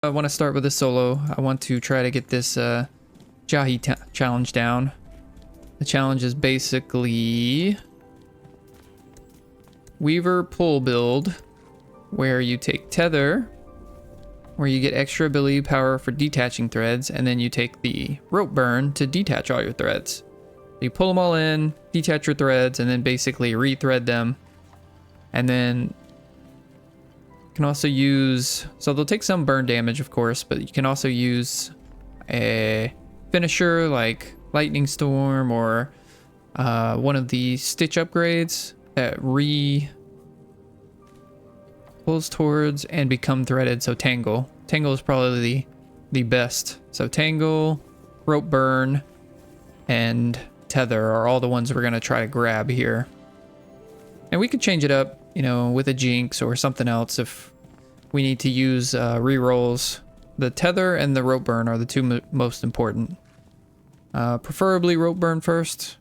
I want to start with a solo. I want to try to get this Jahi challenge down. The challenge is basically Weaver pull build, where you take tether, where you get extra ability power for detaching threads, and then you take the rope burn to detach all your threads. You pull them all in, detach your threads, and then basically rethread them. And then you can also use, so they'll take some burn damage, of course, but you can also use a finisher like Lightning Storm or one of the stitch upgrades that pulls towards and become threaded. So Tangle is probably the best. So Tangle, rope burn, and tether are all the ones we're going to try to grab here. And we could change it up, you know, with a jinx or something else if we need to use rerolls. The tether and the rope burn are the two most important. Preferably rope burn first.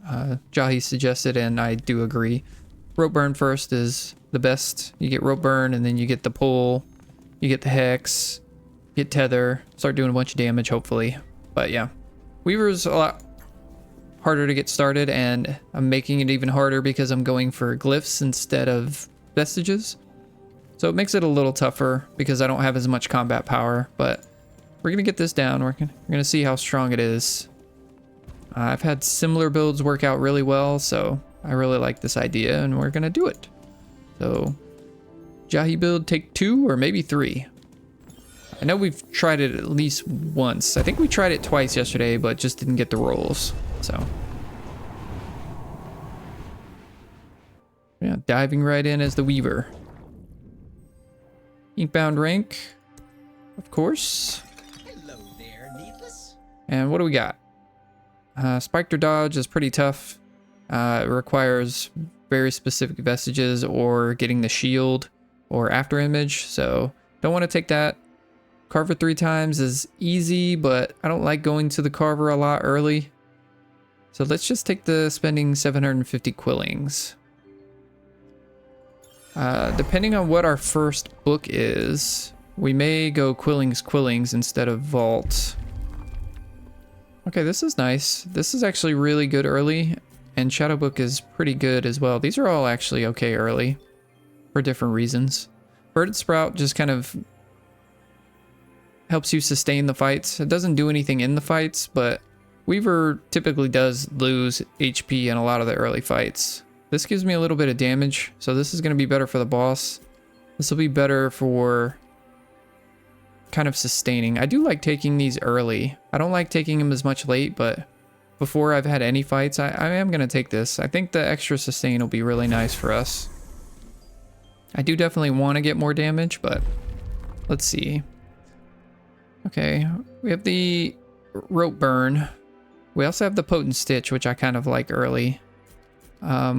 Jahi suggested, and I do agree. Rope burn first is the best. You get rope burn, and then you get the pull, you get the hex, get tether, start doing a bunch of damage, hopefully. But yeah, Weaver's a lot harder to get started, and I'm making it even harder because I'm going for glyphs instead of vestiges. So it makes it a little tougher because I don't have as much combat power, but we're gonna get this down. We're gonna see how strong it is. I've had similar builds work out really well, so I really like this idea, and we're gonna do it. So Jahi build take 2 or maybe 3. I know we've tried it at least once. I think we tried it twice yesterday, but just didn't get the rolls. So yeah, diving right in as the Weaver. Inkbound rank, of course. Hello there, Needless. And what do we got? Spiked or dodge is pretty tough. It requires very specific vestiges or getting the shield or after image, so don't want to take that. Carver 3 times is easy, but I don't like going to the Carver a lot early. So let's just take the spending 750 quillings. Depending on what our first book is, we may go quillings instead of vault. Okay, this is nice. This is actually really good early, and Shadow Book is pretty good as well. These are all actually okay early for different reasons. Birded Sprout just kind of helps you sustain the fights. It doesn't do anything in the fights, but Weaver typically does lose HP in a lot of the early fights. This gives me a little bit of damage, so this is going to be better for the boss. This will be better for kind of sustaining. I do like taking these early. I don't like taking them as much late, but before I've had any fights, I am going to take this. I think the extra sustain will be really nice for us. I do definitely want to get more damage, but let's see. Okay, we have the rope burn. We also have the potent stitch, which I kind of like early. I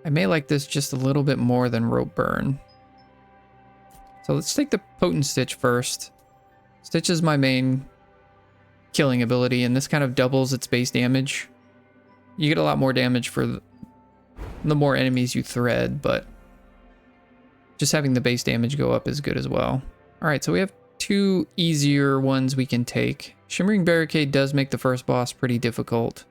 may like this just a little bit more than rope burn. So let's take the potent stitch first. Stitch is my main killing ability, and this kind of doubles its base damage. You get a lot more damage for the more enemies you thread, but just having the base damage go up is good as well. All right, so we have 2 easier ones we can take. Shimmering Barricade does make the first boss pretty difficult.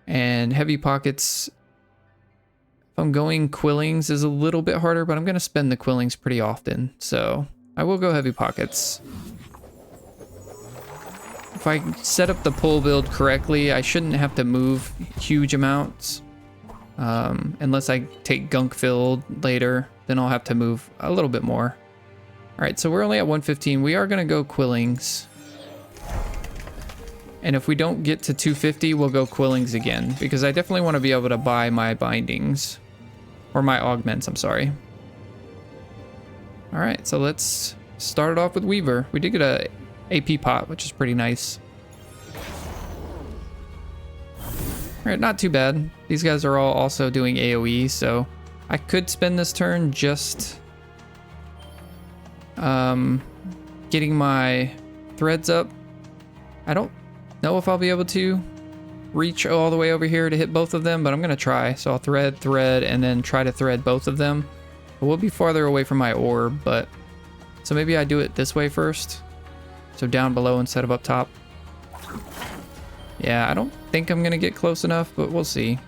And Heavy Pockets, if I'm going quillings, is a little bit harder, but I'm going to spend the quillings pretty often. So I will go Heavy Pockets. If I set up the pull build correctly, I shouldn't have to move huge amounts. Unless I take gunk filled later, then I'll have to move a little bit more. All right, so we're only at 115. We are going to go quillings. And if we don't get to 250, we'll go quillings again, because I definitely want to be able to buy my bindings. Or my augments, I'm sorry. All right, so let's start it off with Weaver. We did get a AP pot, which is pretty nice. All right, not too bad. These guys are all also doing AoE, so I could spend this turn just getting my threads up. I don't know if I'll be able to reach all the way over here to hit both of them, but I'm gonna try. So I'll thread, and then try to thread both of them. It will be farther away from my orb, but... So maybe I do it this way first. So down below instead of up top. Yeah, I don't think I'm going to get close enough, but we'll see.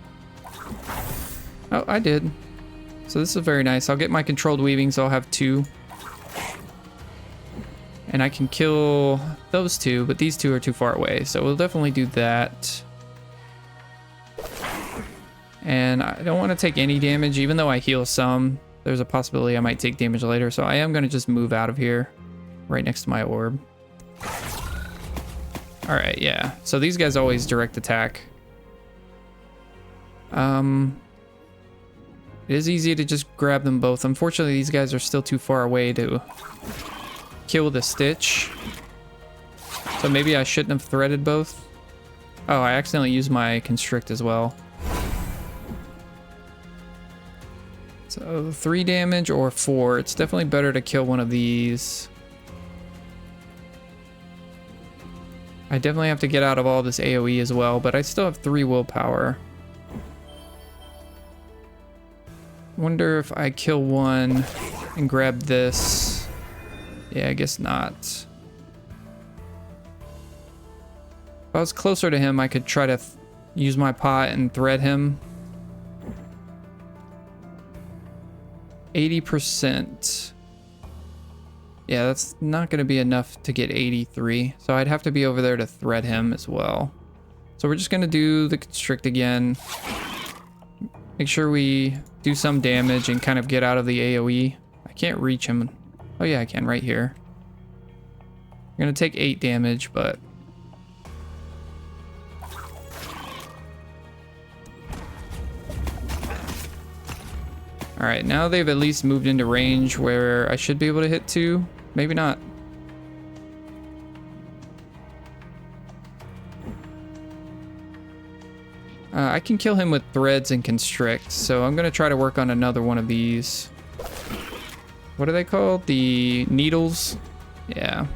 Oh, I did. So this is very nice. I'll get my controlled weaving, so I'll have 2. And I can kill those 2, but these 2 are too far away. So we'll definitely do that. And I don't want to take any damage, even though I heal some. There's a possibility I might take damage later. So I am going to just move out of here, right next to my orb. All right, yeah. So these guys always direct attack. It is easy to just grab them both. Unfortunately, these guys are still too far away to kill the Stitch. So maybe I shouldn't have threaded both. Oh, I accidentally used my Constrict as well. So 3 damage or 4. It's definitely better to kill one of these. I definitely have to get out of all this AoE as well, but I still have 3 willpower. Wonder if I kill one and grab this. Yeah, I guess not. If I was closer to him, I could try to use my pot and thread him. 80%. Yeah, that's not going to be enough to get 83. So I'd have to be over there to thread him as well. So we're just going to do the Constrict again. Make sure we do some damage and kind of get out of the AoE. I can't reach him. Oh yeah, I can right here. I'm going to take 8 damage, but... Alright, now they've at least moved into range where I should be able to hit 2. Maybe not. I can kill him with threads and constrict, so I'm going to try to work on another one of these. What are they called? The needles? Yeah.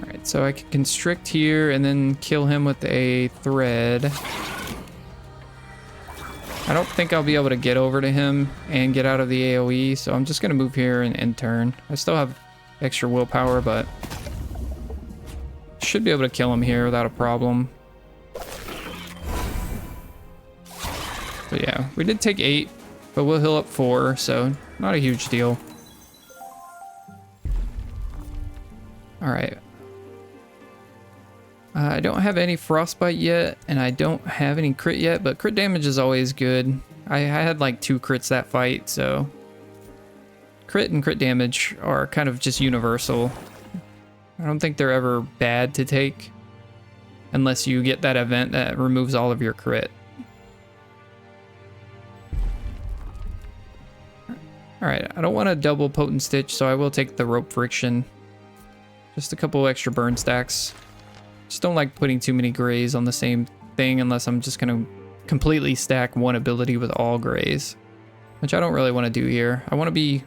Alright, so I can constrict here and then kill him with a thread. I don't think I'll be able to get over to him and get out of the AoE, so I'm just going to move here and end turn. I still have extra willpower, but should be able to kill him here without a problem. So yeah, we did take 8, but we'll heal up 4, so not a huge deal. Alright. I don't have any frostbite yet, and I don't have any crit yet, but crit damage is always good. I had like 2 crits that fight, so crit and crit damage are kind of just universal. I don't think they're ever bad to take unless you get that event that removes all of your crit. Alright, I don't want a double potent stitch, so I will take the rope friction. Just a couple extra burn stacks. Just don't like putting too many grays on the same thing unless I'm just going to completely stack one ability with all grays, which I don't really want to do here. I want to be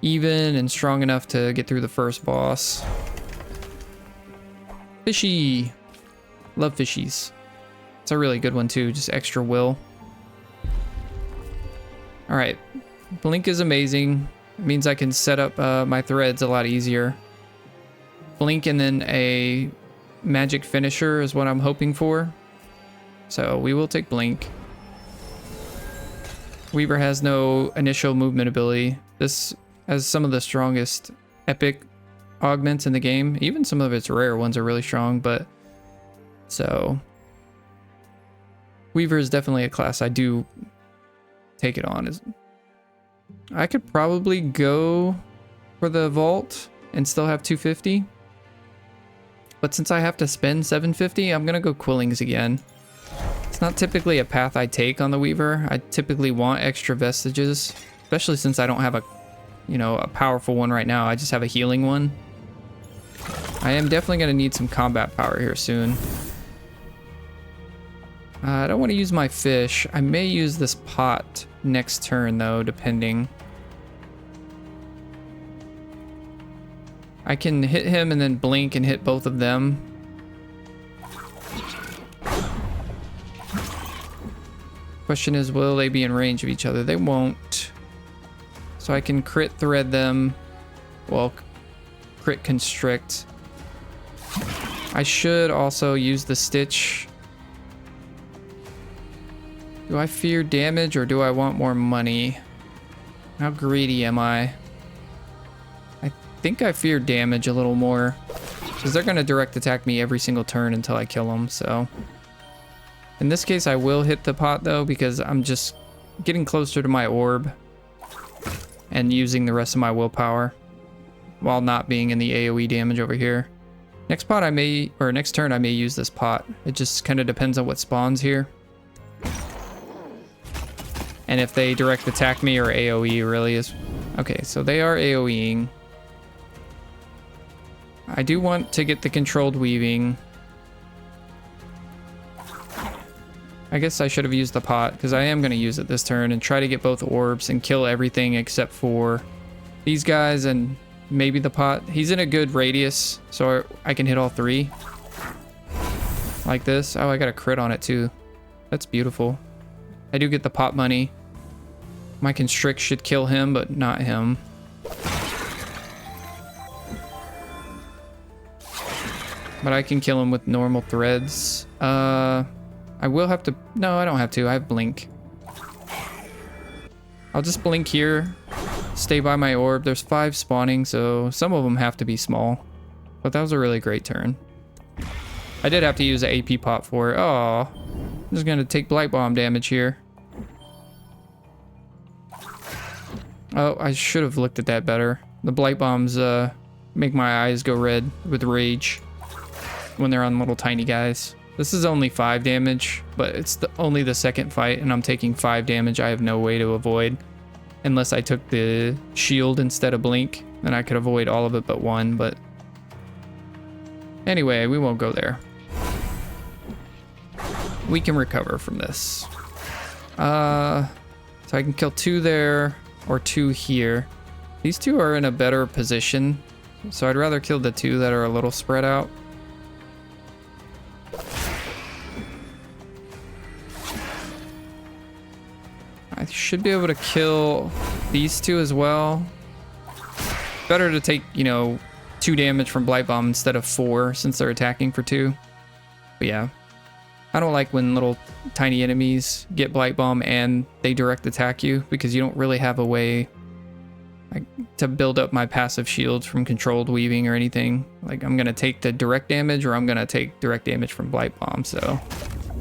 even and strong enough to get through the first boss. Fishy. Love fishies. It's a really good one too, just extra will. Alright, blink is amazing. It means I can set up my threads a lot easier. Blink and then a magic finisher is what I'm hoping for. So we will take blink. Weaver has no initial movement ability. This has some of the strongest epic augments in the game. Even some of its rare ones are really strong, but so Weaver is definitely a class I do take it on. I could probably go for the vault and still have 250. But since I have to spend 750, I'm gonna go Quillings again. It's not typically a path I take on the Weaver. I typically want extra vestiges, especially since I don't have a, a powerful one right now. I just have a healing one. I am definitely gonna need some combat power here soon. I don't want to use my fish. I may use this pot next turn though, depending. I can hit him and then blink and hit both of them. Question is, will they be in range of each other? They won't. So I can crit thread them. Well, crit constrict. I should also use the stitch. Do I fear damage or do I want more money? How greedy am I? I think I fear damage a little more. Because they're going to direct attack me every single turn until I kill them, so... In this case, I will hit the pot, though, because I'm just getting closer to my orb. And using the rest of my willpower. While not being in the AoE damage over here. Next pot I may... Or next turn I may use this pot. It just kind of depends on what spawns here. And if they direct attack me or AoE really is... Okay, so they are AoEing. I do want to get the controlled weaving. I guess I should have used the pot, because I am going to use it this turn and try to get both orbs and kill everything except for these guys and maybe the pot. He's in a good radius, so I can hit all three. Like this. Oh, I got a crit on it too. That's beautiful. I do get the pot money. My constrict should kill him, but not him. But I can kill him with normal threads. I will have to... No, I don't have to. I have blink. I'll just blink here. Stay by my orb. There's 5 spawning, so some of them have to be small. But that was a really great turn. I did have to use an AP pot for it. Oh, I'm just going to take Blight Bomb damage here. Oh, I should have looked at that better. The Blight Bombs make my eyes go red with rage when they're on little tiny guys. This is only 5 damage, but it's only the second fight, and I'm taking 5 damage. I have no way to avoid. Unless I took the shield instead of blink, then I could avoid all of it but 1, but... Anyway, we won't go there. We can recover from this. So I can kill 2 there, or 2 here. These 2 are in a better position, so I'd rather kill the 2 that are a little spread out. I should be able to kill these 2 as well. Better to take, you know, 2 damage from Blight Bomb instead of 4 since they're attacking for 2. But yeah, I don't like when little tiny enemies get Blight Bomb and they direct attack you because you don't really have a way like to build up my passive shields from controlled weaving or anything. Like I'm gonna take the direct damage or I'm gonna take direct damage from Blight Bomb. So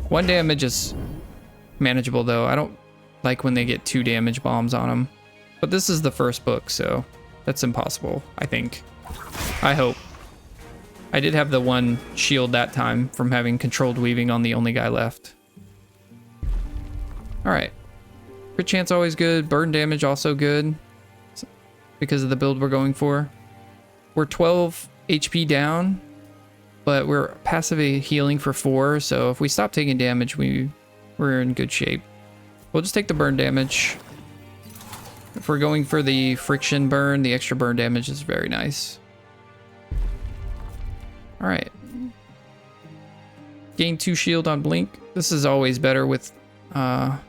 1 damage is manageable though. I don't like when they get 2 damage bombs on them. But this is the first book, so that's impossible, I think. I hope. I did have the 1 shield that time from having controlled weaving on the only guy left. Alright. Crit chance always good. Burn damage also good. Because of the build we're going for. We're 12 HP down. But we're passively healing for 4. So if we stop taking damage, we're in good shape. We'll just take the burn damage. If we're going for the friction burn, the extra burn damage is very nice. Alright. Gain 2 shield on blink. This is always better with high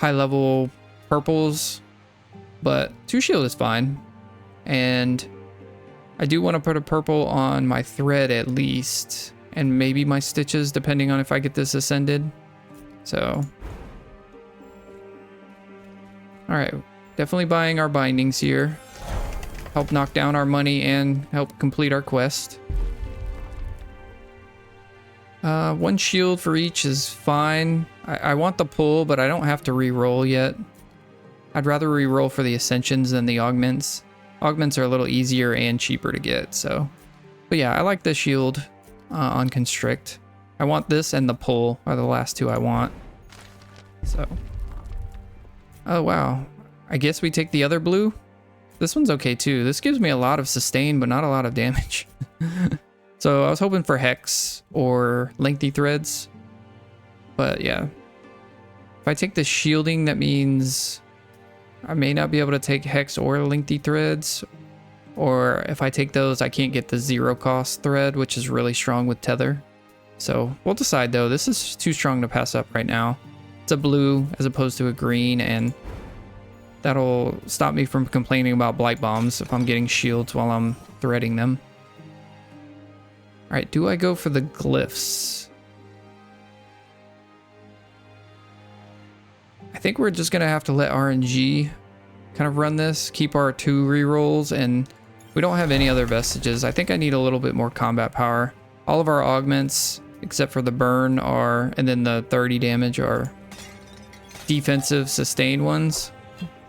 level purples. But 2 shield is fine. And I do want to put a purple on my thread at least. And maybe my stitches depending on if I get this ascended. So... Alright, definitely buying our bindings here. Help knock down our money and help complete our quest. 1 shield for each is fine. I want the pull, but I don't have to re-roll yet. I'd rather re-roll for the ascensions than the augments. Augments are a little easier and cheaper to get, so. But yeah, I like the shield on constrict. I want this and the pull are the last 2 I want. So. Oh, wow. I guess we take the other blue. This one's okay, too. This gives me a lot of sustain, but not a lot of damage. So I was hoping for Hex or Lengthy Threads. But, yeah. If I take the shielding, that means I may not be able to take Hex or Lengthy Threads. Or if I take those, I can't get the 0 cost thread, which is really strong with tether. So we'll decide though. This is too strong to pass up right now. It's a blue as opposed to a green, and that'll stop me from complaining about blight bombs if I'm getting shields while I'm threading them. All right, do I go for the glyphs? I think we're just gonna have to let RNG kind of run this, keep our 2 rerolls, and we don't have any other vestiges. I think I need a little bit more combat power. All of our augments, except for the burn, are, and then the 30 damage are defensive sustained ones.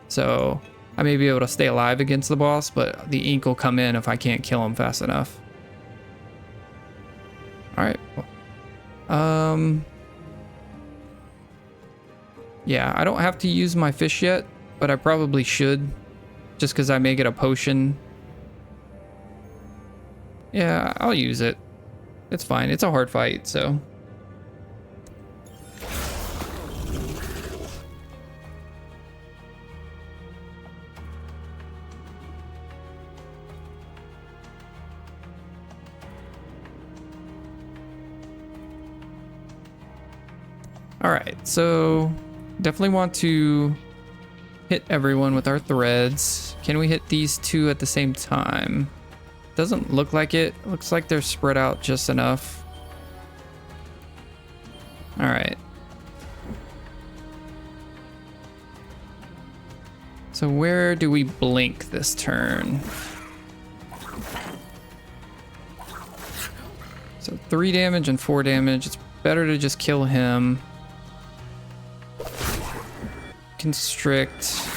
So I may be able to stay alive against the boss, but the ink will come in if I can't kill him fast enough. All right. Yeah, I don't have to use my fish yet, but I probably should, just because I may get a potion. Yeah, I'll use it. It's fine. It's a hard fight, so. All right, so definitely want to hit everyone with our threads. Can we hit these 2 at the same time? Doesn't look like it. Looks like they're spread out just enough. All right. So where do we blink this turn? So 3 damage and 4 damage. It's better to just kill him. Constrict.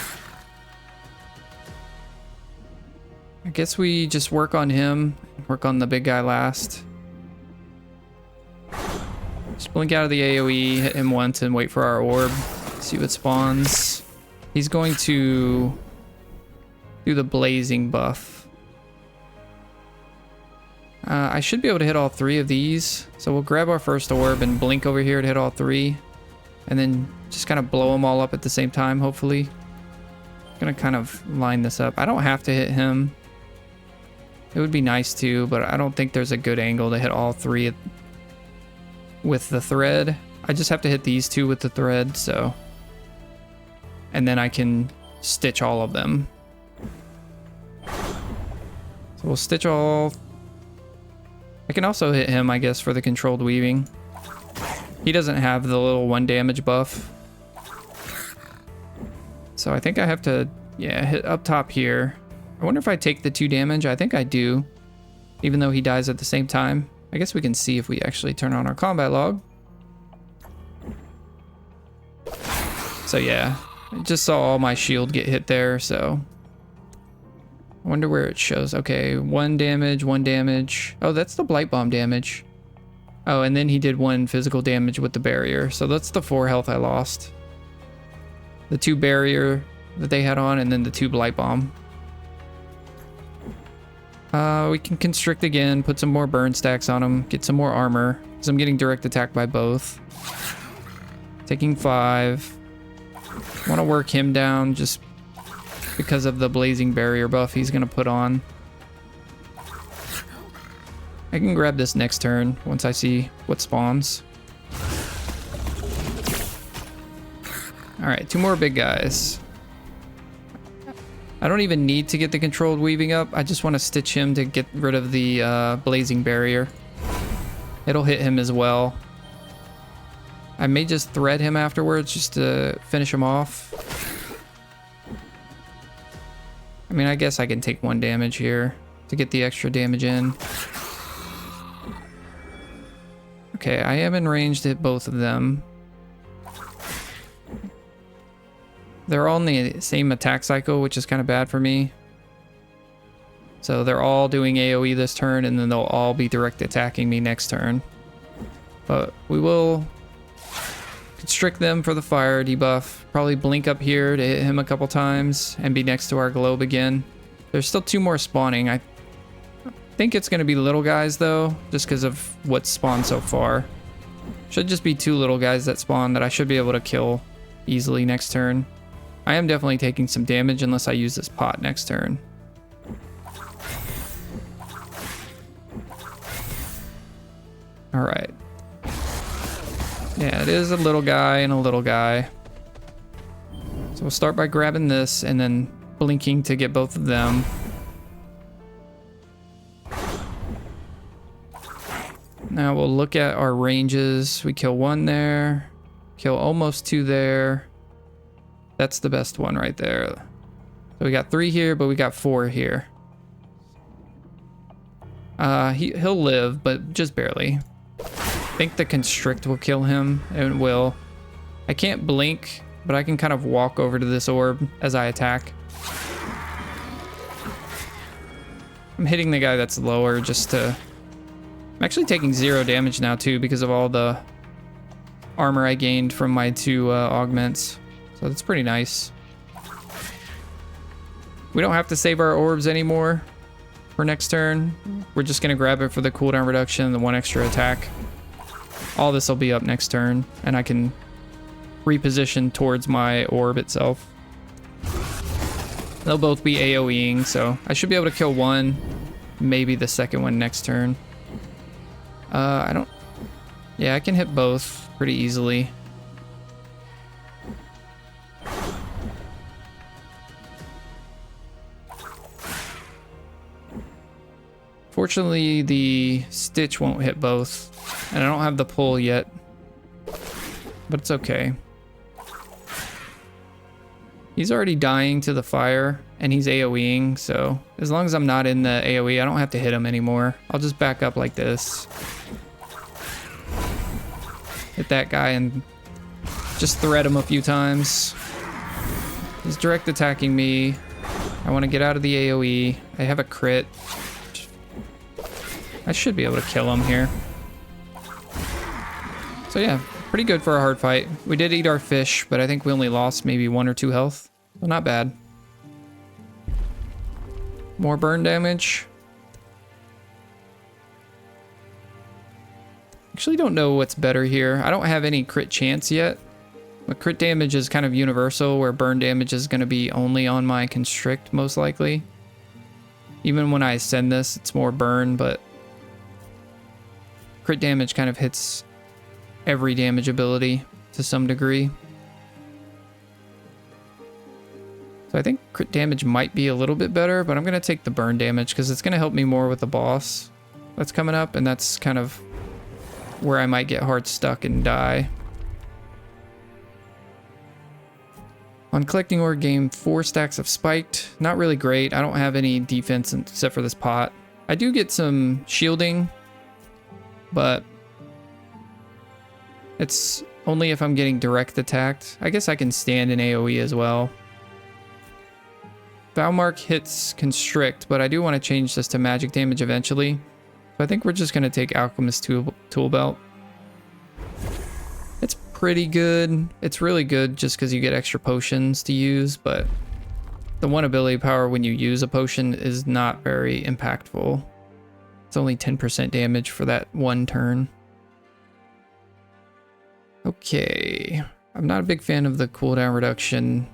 I guess we just work on him, work on the big guy last. Just blink out of the AoE, hit him once, and wait for our orb. See what spawns. He's going to do the blazing buff. I should be able to hit all 3 of these. So we'll grab our first orb and blink over here to hit all 3. And then just kind of blow them all up at the same time, hopefully. I'm gonna kind of line this up. I don't have to hit him. It would be nice to, but I don't think there's a good angle to hit all 3 with the thread. I just have to hit these 2 with the thread, so. And then I can stitch all of them. So we'll stitch all. I can also hit him, I guess, for the controlled weaving. He doesn't have the little 1 damage buff. So I think I have to, yeah, hit up top here. I wonder if I take the 2 damage. I think I do, even though he dies at the same time. I guess we can see if we actually turn on our combat log. So yeah, I just saw all my shield get hit there, so. I wonder where it shows. Okay, 1 damage, 1 damage. Oh, that's the blight bomb damage. Oh, and then he did 1 physical damage with the barrier. So that's the 4 health I lost. The 2 barrier that they had on, and then the 2 blight bomb. We can constrict again, put some more burn stacks on him, get some more armor, because I'm getting direct attacked by both. Taking 5. Want to work him down just because of the blazing barrier buff he's going to put on. I can grab this next turn once I see what spawns. Alright, 2 more big guys. I don't even need to get the controlled weaving up. I just want to stitch him to get rid of the blazing barrier. It'll hit him as well. I may just thread him afterwards just to finish him off. I mean, I guess I can take 1 damage here to get the extra damage in. Okay, I am in range to hit both of them. They're all in the same attack cycle, which is kind of bad for me. So they're all doing AoE this turn, and then they'll all be direct attacking me next turn. But we will constrict them for the fire debuff. Probably blink up here to hit him a couple times and be next to our globe again. There's still 2 more spawning. I think it's going to be little guys though, just because of what's spawned so far. Should just be 2 little guys that spawn that I should be able to kill easily next turn. I am definitely taking some damage unless I use this pot next turn. All right. Yeah, it is a little guy and a little guy. So we'll start by grabbing this and then blinking to get both of them. Now we'll look at our ranges. We kill one there, kill almost two there. That's the best one right there. So we got 3 here, but we got 4 here. He'll live, but just barely. I think the constrict will kill him. It will. I can't blink, but I can kind of walk over to this orb as I attack. I'm hitting the guy that's lower just to... I'm actually taking 0 damage now too because of all the armor I gained from my 2 augments. So that's pretty nice. We don't have to save our orbs anymore for next turn. We're just going to grab it for the cooldown reduction and the 1 extra attack. All this will be up next turn, and I can reposition towards my orb itself. They'll both be AoEing, so I should be able to kill one, maybe the second one next turn. I don't... Yeah, I can hit both pretty easily. Fortunately, the Stitch won't hit both, and I don't have the pull yet, but it's okay. He's already dying to the fire, and he's AoEing, so as long as I'm not in the AoE, I don't have to hit him anymore. I'll just back up like this. Hit that guy and just thread him a few times. He's direct attacking me. I want to get out of the AoE. I have a crit. I should be able to kill him here. So yeah, pretty good for a hard fight. We did eat our fish, but I think we only lost maybe 1 or 2 health. So not bad. More burn damage. Actually don't know what's better here. I don't have any crit chance yet. But crit damage is kind of universal, where burn damage is going to be only on my constrict, most likely. Even when I ascend this, it's more burn, but crit damage kind of hits every damage ability to some degree. So I think crit damage might be a little bit better, but I'm going to take the burn damage because it's going to help me more with the boss that's coming up, and that's kind of where I might get hard stuck and die. On collecting ore, gain 4 stacks of spiked. Not really great. I don't have any defense except for this pot. I do get some shielding, but it's only if I'm getting direct attacked. I guess I can stand in AoE as well. Valmark hits constrict, but I do want to change this to magic damage eventually. So I think we're just going to take Alchemist Tool Belt. It's pretty good. It's really good just because you get extra potions to use, but the 1 ability power when you use a potion is not very impactful. It's only 10% damage for that 1 turn. Okay. I'm not a big fan of the cooldown reduction.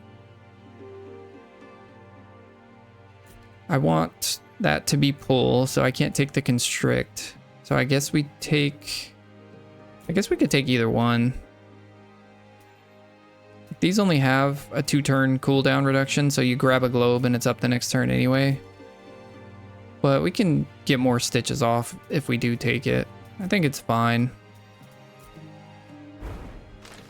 I want that to be pull, so I can't take the constrict. So I guess we could take either one. These only have a 2-turn cooldown reduction, so you grab a globe and it's up the next turn anyway. But we can get more stitches off if we do take it. I think it's fine.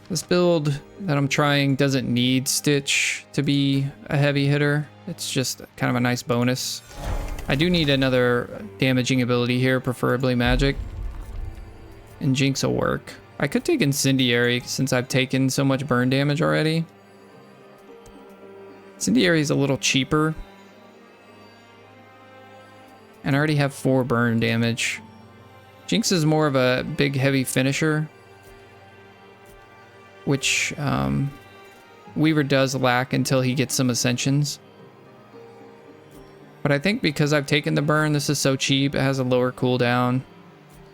This build that I'm trying doesn't need Stitch to be a heavy hitter. It's just kind of a nice bonus. I do need another damaging ability here, preferably magic. And Jinx will work. I could take Incendiary since I've taken so much burn damage already. Incendiary is a little cheaper. And I already have 4 burn damage. Jinx is more of a big heavy finisher, which Weaver does lack until he gets some ascensions. But I think because I've taken the burn, this is so cheap, it has a lower cooldown.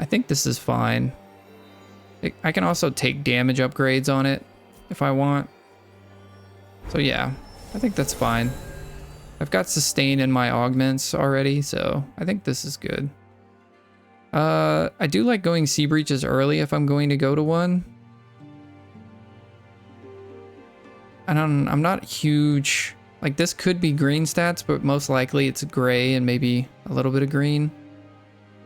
I think this is fine. I can also take damage upgrades on it if I want. So yeah, I think that's fine. I've got sustain in my augments already, so I think this is good. I do like going sea breaches early if I'm going to go to one. I'm not huge. Like, this could be green stats, but most likely it's gray and maybe a little bit of green.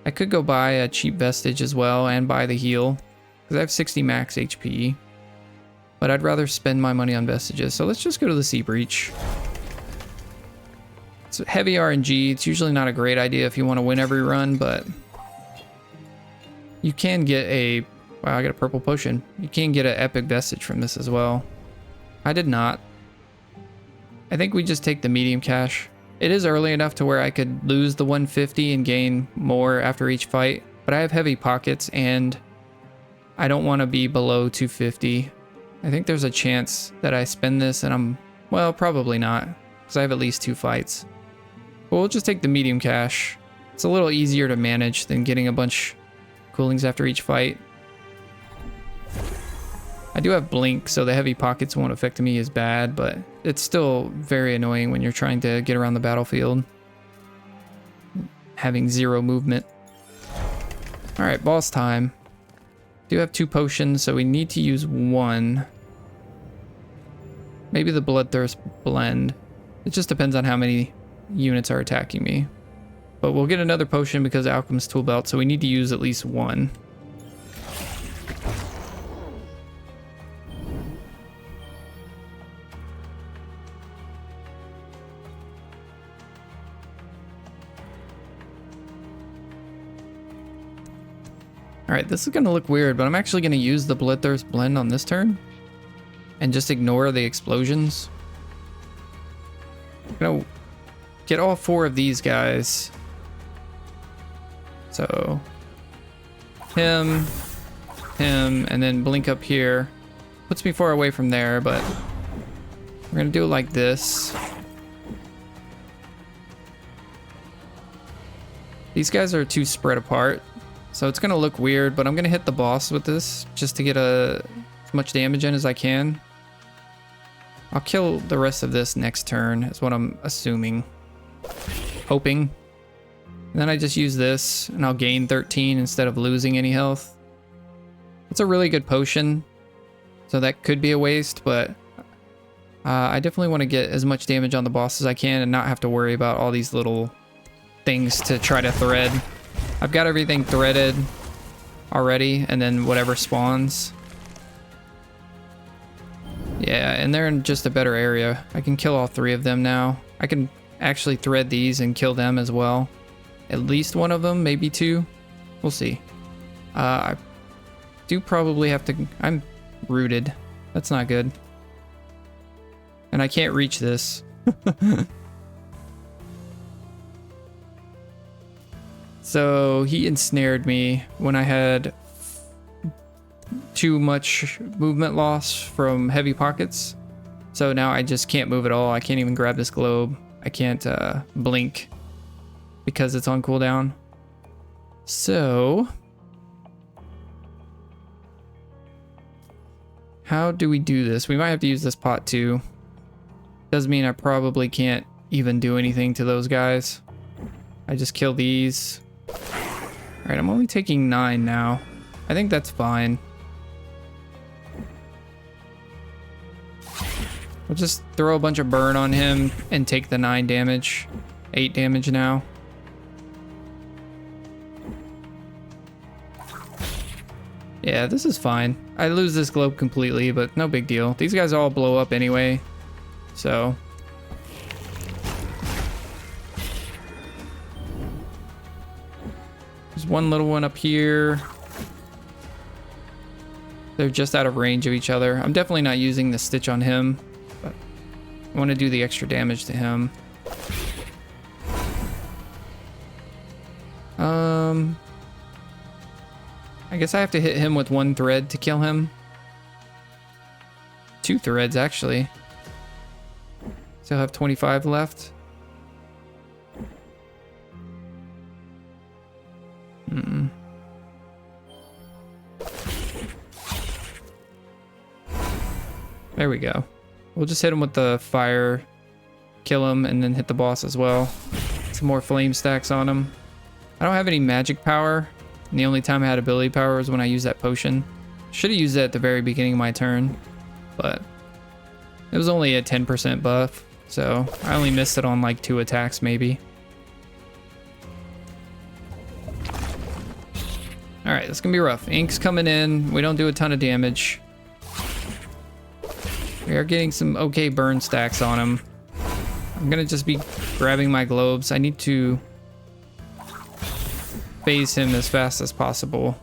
I could go buy a cheap vestige as well and buy the heal, because I have 60 max HP. But I'd rather spend my money on vestiges, so let's just go to the Sea Breach. It's heavy RNG. It's usually not a great idea if you want to win every run, but you can get a... Wow, I got a purple potion. You can get an epic vestige from this as well. I did not. I think we just take the medium cash. It is early enough to where I could lose the 150 and gain more after each fight, but I have heavy pockets and I don't want to be below 250. I think there's a chance that I spend this and I'm... Well, probably not, because I have at least 2 fights. But we'll just take the medium cash. It's a little easier to manage than getting a bunch coolings after each fight. I do have blink, so the heavy pockets won't affect me as bad, but it's still very annoying when you're trying to get around the battlefield, having 0 movement. All right, boss time. Do have 2 potions, so we need to use 1. Maybe the Bloodthirst blend. It just depends on how many units are attacking me. But we'll get another potion because of Alchemist's Tool Belt, so we need to use at least 1. Alright, this is going to look weird, but I'm actually going to use the Bloodthirst blend on this turn. And just ignore the explosions. I'm going to get all 4 of these guys. So, him, and then blink up here. Puts me far away from there, but we're going to do it like this. These guys are too spread apart. So it's going to look weird, but I'm going to hit the boss with this just to get as much damage in as I can. I'll kill the rest of this next turn, is what I'm assuming. Hoping. And then I just use this, and I'll gain 13 instead of losing any health. It's a really good potion, so that could be a waste, but I definitely want to get as much damage on the boss as I can and not have to worry about all these little things to try to thread. I've got everything threaded already, and then whatever spawns. Yeah, and they're in just a better area. I can kill all 3 of them now. I can actually thread these and kill them as well. At least 1 of them, maybe 2. We'll see. I do probably have to... I'm rooted. That's not good. And I can't reach this. So he ensnared me when I had too much movement loss from heavy pockets. So now I just can't move at all. I can't even grab this globe. I can't blink because it's on cooldown. So how do we do this? We might have to use this pot too. Does mean I probably can't even do anything to those guys. I just kill these. All right, I'm only taking 9 now. I think that's fine. We'll just throw a bunch of burn on him and take the 9 damage. 8 damage now. Yeah, this is fine. I lose this globe completely, but no big deal. These guys all blow up anyway, so... There's one little one up here. They're just out of range of each other. I'm definitely not using the stitch on him, but I want to do the extra damage to him. I guess I have to hit him with 1 thread to kill him. 2 threads, actually. Still have 25 left. There we go. We'll just hit him with the fire, kill him, and then hit the boss as well. Some more flame stacks on him. I don't have any magic power, and the only time I had ability power was when I used that potion. Should have used that at the very beginning of my turn, but It was only a 10% buff, so I only missed it on like 2 attacks maybe. Alright, this is gonna be rough. Ink's coming in. We don't do a ton of damage. We are getting some okay burn stacks on him. I'm gonna just be grabbing my globes. I need to phase him as fast as possible.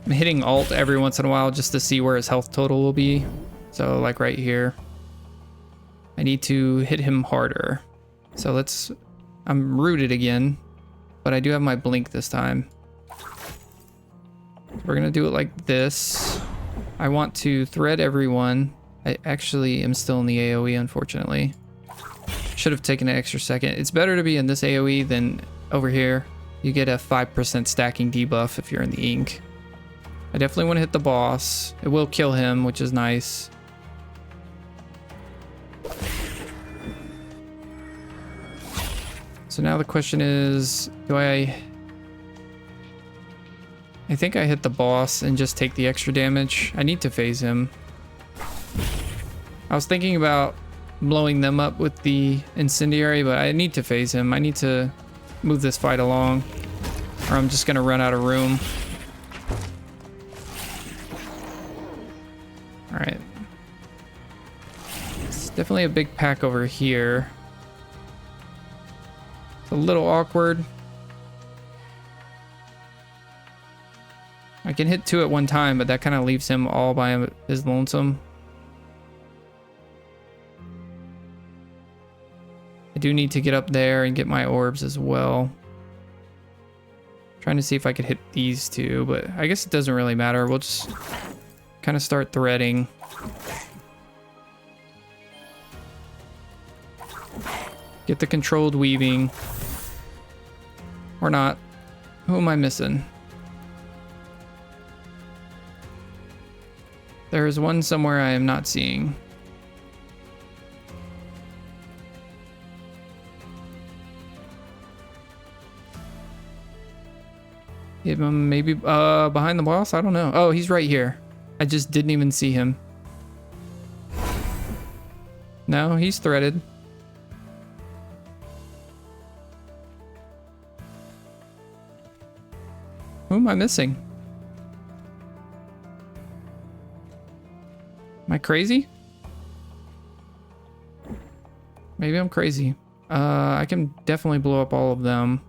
I'm hitting alt every once in a while just to see where his health total will be. So like right here. I need to hit him harder. So let's... I'm rooted again, but I do have my blink this time. We're gonna do it like this. I want to thread everyone. I actually am still in the AoE, unfortunately. Should have taken an extra second. It's better to be in this AoE than over here. You get a 5% stacking debuff if you're in the ink. I definitely want to hit the boss. It will kill him, which is nice. So now the question is, do I think I hit the boss and just take the extra damage. I need to phase him. I was thinking about blowing them up with the incendiary, but I need to phase him. I need to move this fight along, or I'm just gonna run out of room. All right. It's definitely a big pack over here. It's a little awkward. I can hit 2 at one time, but that kind of leaves him all by his lonesome. I do need to get up there and get my orbs as well. Trying to see if I could hit these 2, but I guess it doesn't really matter. We'll just kind of start threading. Get the controlled weaving. Or not. Who am I missing? There is one somewhere I am not seeing. Maybe behind the boss? I don't know. Oh, he's right here. I just didn't even see him. No, he's threaded. Who am I missing? Am I crazy? Maybe I'm crazy. I can definitely blow up all of them.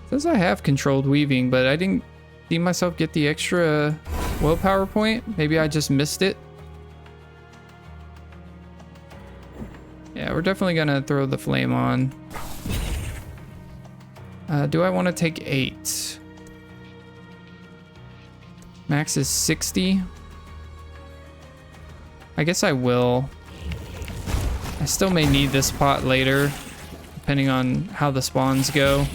Says I have controlled weaving, but I didn't see myself get the extra willpower point. Maybe I just missed it. Yeah, we're definitely gonna throw the flame on. Do I want to take 8? Max is 60. I guess I will. I still may need this pot later, depending on how the spawns go.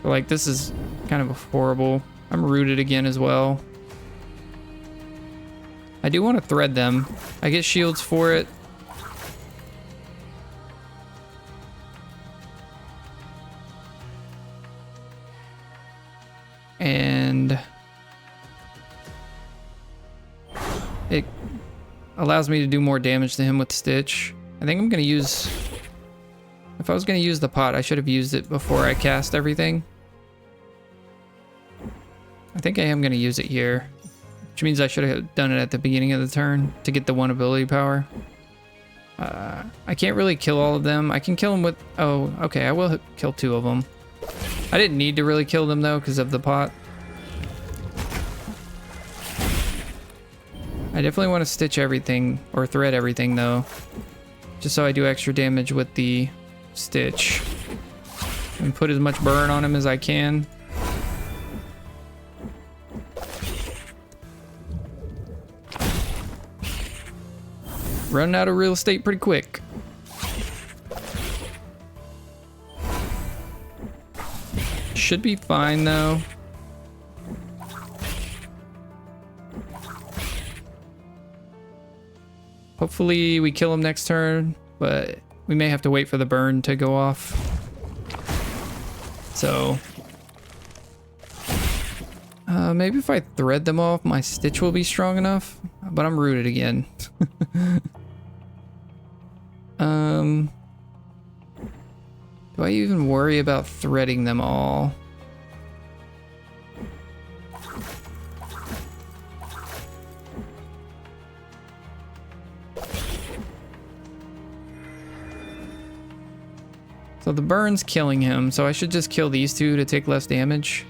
But like, this is kind of horrible. I'm rooted again as well. I do want to thread them. I get shields for it. And it allows me to do more damage to him with Stitch. I think I'm going to use... If I was going to use the pot, I should have used it before I cast everything. I think I am going to use it here. Which means I should have done it at the beginning of the turn to get the 1 ability power. I can't really kill all of them. I can kill them with... Oh, okay, I will kill 2 of them. I didn't need to really kill them though because of the pot. I definitely want to stitch everything or thread everything though. Just so I do extra damage with the stitch. And put as much burn on him as I can. Running out of real estate pretty quick. Should be fine though. Hopefully we kill him next turn, but we may have to wait for the burn to go off. So maybe if I thread them off, my stitch will be strong enough, but I'm rooted again. Do I even worry about threading them all? So the burn's killing him, so I should just kill these two to take less damage.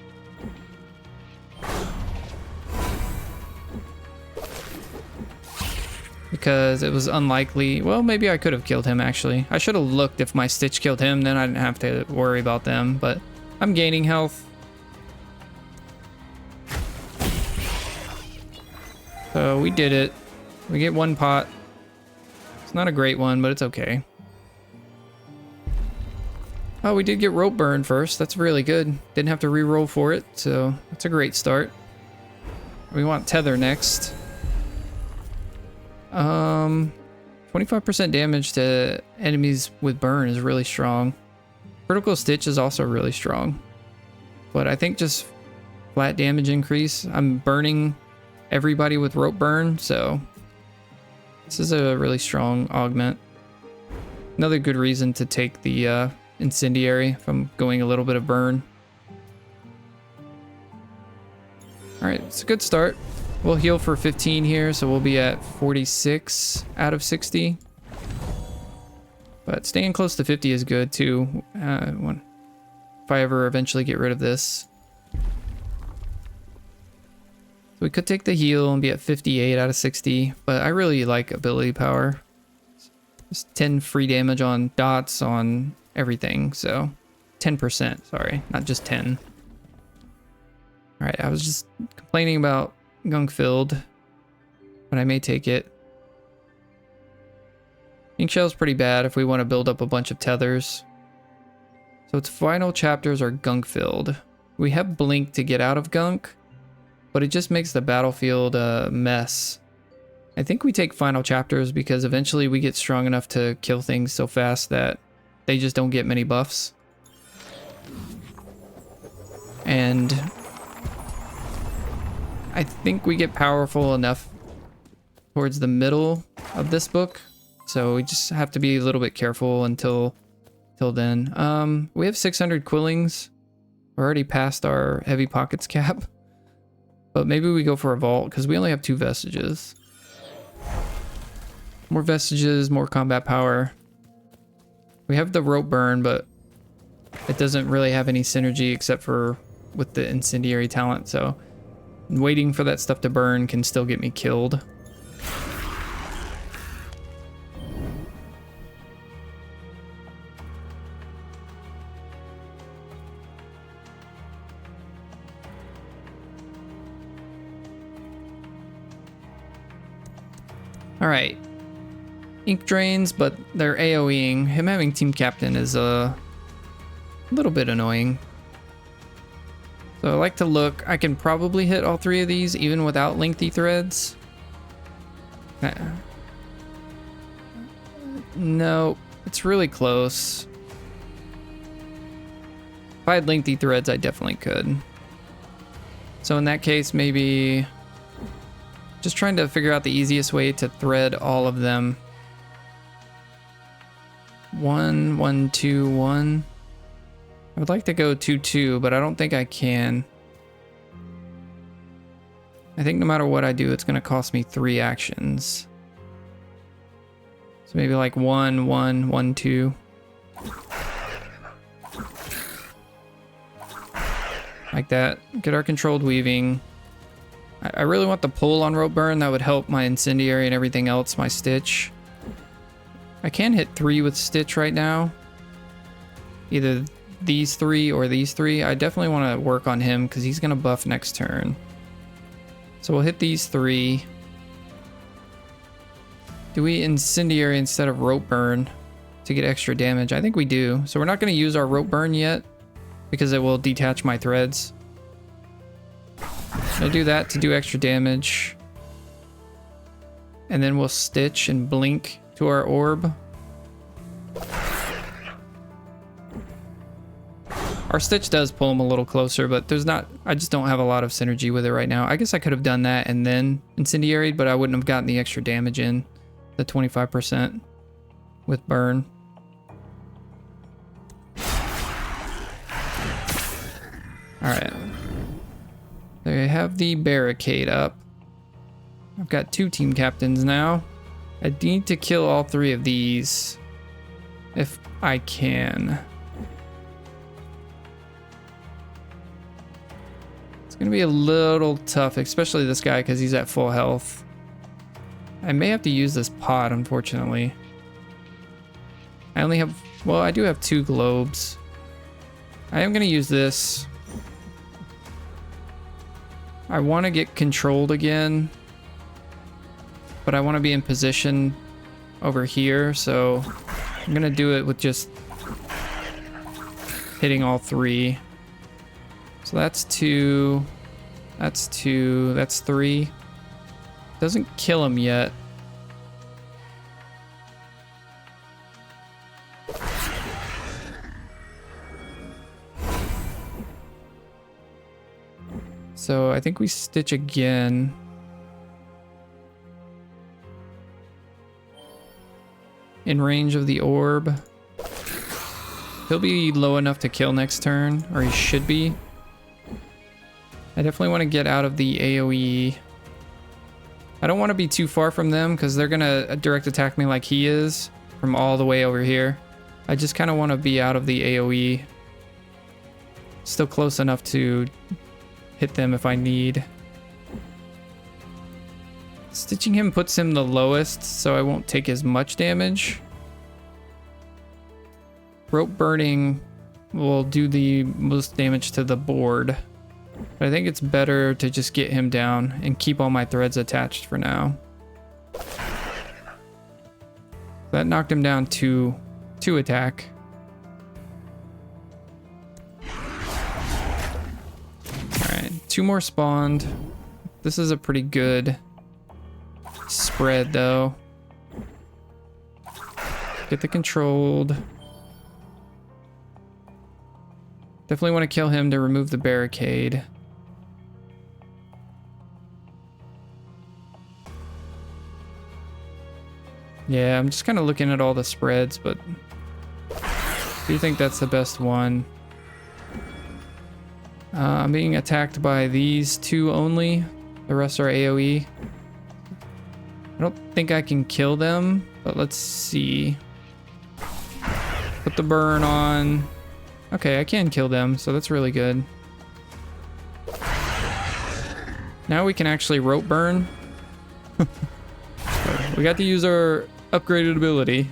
Because it was unlikely. Well, maybe I could have killed him actually. I should have looked if my stitch killed him, then I didn't have to worry about them, but I'm gaining health. So we did it. We get one pot. It's not a great one, but it's okay. Oh, we did get rope burn first. That's really good. Didn't have to re-roll for it, so that's a great start. We want tether next. 25% damage to enemies with burn is really strong. Critical stitch is also really strong. But I think just flat damage increase. I'm burning everybody with rope burn, so this is a really strong augment. Another good reason to take the incendiary if I'm going a little bit of burn. Alright, it's a good start. We'll heal for 15 here, so we'll be at 46 out of 60. But staying close to 50 is good too. If I ever eventually get rid of this. So we could take the heal and be at 58 out of 60, but I really like ability power. Just 10 free damage on dots on everything, so 10%, sorry, not just 10. Alright, I was just complaining about gunk filled, but I may take it. Ink shell's pretty bad if we want to build up a bunch of tethers. So its final chapters are gunk filled. We have blink to get out of gunk, but it just makes the battlefield a mess. I think we take final chapters because eventually we get strong enough to kill things so fast that they just don't get many buffs. And I think we get powerful enough towards the middle of this book. So we just have to be a little bit careful until then. We have 600 quillings. We're already past our heavy pockets cap. But maybe we go for a vault because we only have 2 vestiges. More vestiges, more combat power. We have the rope burn, but it doesn't really have any synergy except for with the incendiary talent, so waiting for that stuff to burn can still get me killed. Alright. Ink drains, but they're AoEing. Him having team captain is a little bit annoying. So I like to look. I can probably hit all 3 of these even without lengthy threads. No, it's really close. If I had lengthy threads, I definitely could. So in that case, maybe just trying to figure out the easiest way to thread all of them. 1, 1, 2, 1. I would like to go 2, 2, but I don't think I can. I think no matter what I do, it's going to cost me 3 actions. So maybe like 1, 1, 1, 2. Like that. Get our controlled weaving. I really want the pull on rope burn. That would help my incendiary and everything else, my stitch. I can hit 3 with stitch right now. Either these 3 or these 3. I definitely want to work on him because he's going to buff next turn. So we'll hit these 3. Do we incendiary instead of rope burn to get extra damage? I think we do. So we're not going to use our rope burn yet because it will detach my threads. I do that to do extra damage. and then we'll stitch and blink to our orb. Our stitch does pull him a little closer, but there's not, I just don't have a lot of synergy with it right now. I guess I could have done that and then incendiaried, but I wouldn't have gotten the extra damage in, the 25% with burn. Alright. They have the barricade up. I've got 2 team captains now. I need to kill all 3 of these if I can. It's gonna be a little tough, especially this guy because he's at full health. I may have to use this pot, unfortunately. I only have, well, I do have 2 globes. I am gonna use this. I want to get controlled again, but I want to be in position over here, so I'm gonna do it with just hitting all 3. So that's 2, that's 2, that's 3. Doesn't kill him yet. So I think we stitch again. In range of the orb. He'll be low enough to kill next turn, or he should be. I definitely want to get out of the AoE. I don't want to be too far from them because they're gonna direct attack me like he is from all the way over here. I just kind of want to be out of the AoE. Still close enough to hit them if I need. Stitching him puts him the lowest, so I won't take as much damage. Rope burning will do the most damage to the board. But I think it's better to just get him down and keep all my threads attached for now. That knocked him down to 2 attack. Alright, 2 more spawned. This is a pretty good spread though. Get the controlled. Definitely want to kill him to remove the barricade. Yeah, I'm just kind of looking at all the spreads, but I do think that's the best one. I'm being attacked by these 2 only. The rest are AoE. I don't think I can kill them, but let's see. Put the burn on. Okay, I can kill them, so that's really good. Now we can actually rope burn. We got to use our upgraded ability.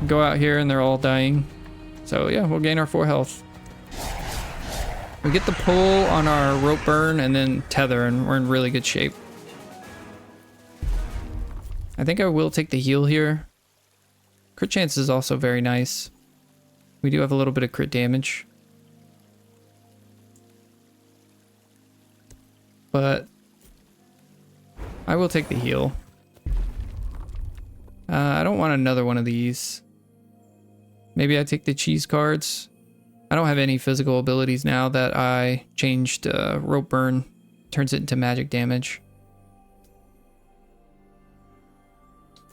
Go out here and they're all dying. So yeah, we'll gain our 4 health. We get the pull on our rope burn and then tether, and we're in really good shape. I think I will take the heal here. Crit chance is also very nice. We do have a little bit of crit damage. But I will take the heal. I don't want another one of these. Maybe I take the cheese cards. I don't have any physical abilities now that I changed rope burn. Turns it into magic damage.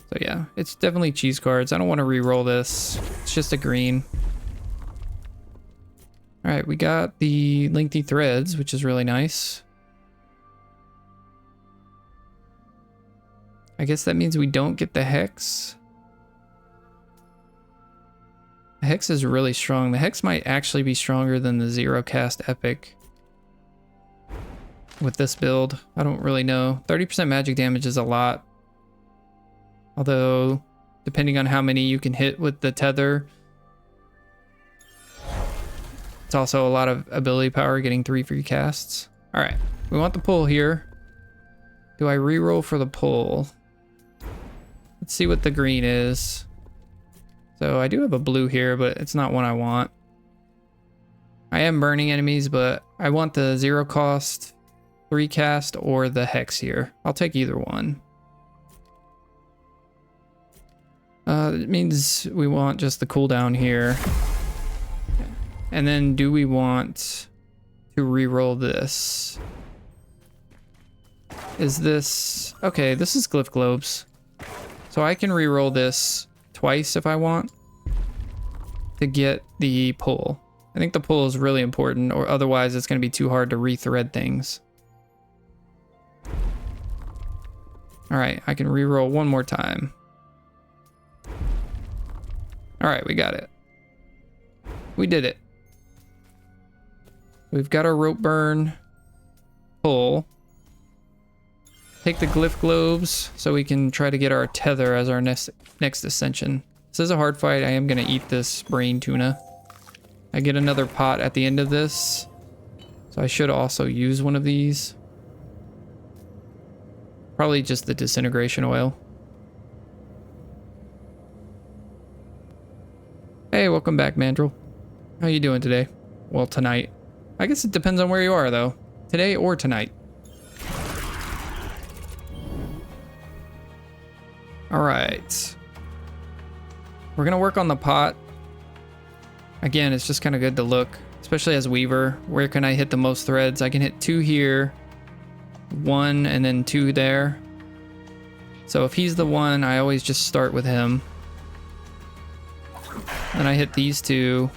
So yeah, it's definitely cheese cards. I don't want to re-roll this. It's just a green. Alright, we got the lengthy threads, which is really nice. I guess that means we don't get the hex. The hex is really strong. The hex might actually be stronger than the zero cast epic. With this build, I don't really know. 30% magic damage is a lot. Although, depending on how many you can hit with the tether, it's also a lot of ability power, getting 3 free casts. Alright, we want the pull here. Do I reroll for the pull? Let's see what the green is. So I do have a blue here, but it's not one I want. I am burning enemies, but I want the 0 cost 3 cast or the hex here. I'll take either one. It means we want just the cooldown here. And then do we want to re-roll this? Is this... Okay, this is Glyph Globes. So I can re-roll this twice if I want to get the pull. I think the pull is really important, or otherwise it's going to be too hard to re-thread things. Alright, I can re-roll one more time. Alright, we got it. We did it. We've got our rope burn, pull. Take the Glyph Globes so we can try to get our tether as our next ascension. This is a hard fight. I am going to eat this brain tuna. I get another pot at the end of this. So I should also use one of these. Probably just the disintegration oil. Hey, welcome back, Mandrill. How you doing today? Well, tonight. I guess it depends on where you are, though. Today or tonight. Alright. We're gonna work on the pot. Again, it's just kind of good to look, especially as Weaver. Where can I hit the most threads? I can hit 2 here, 1, and then 2 there. So if he's the one, I always just start with him. Then I hit these 2.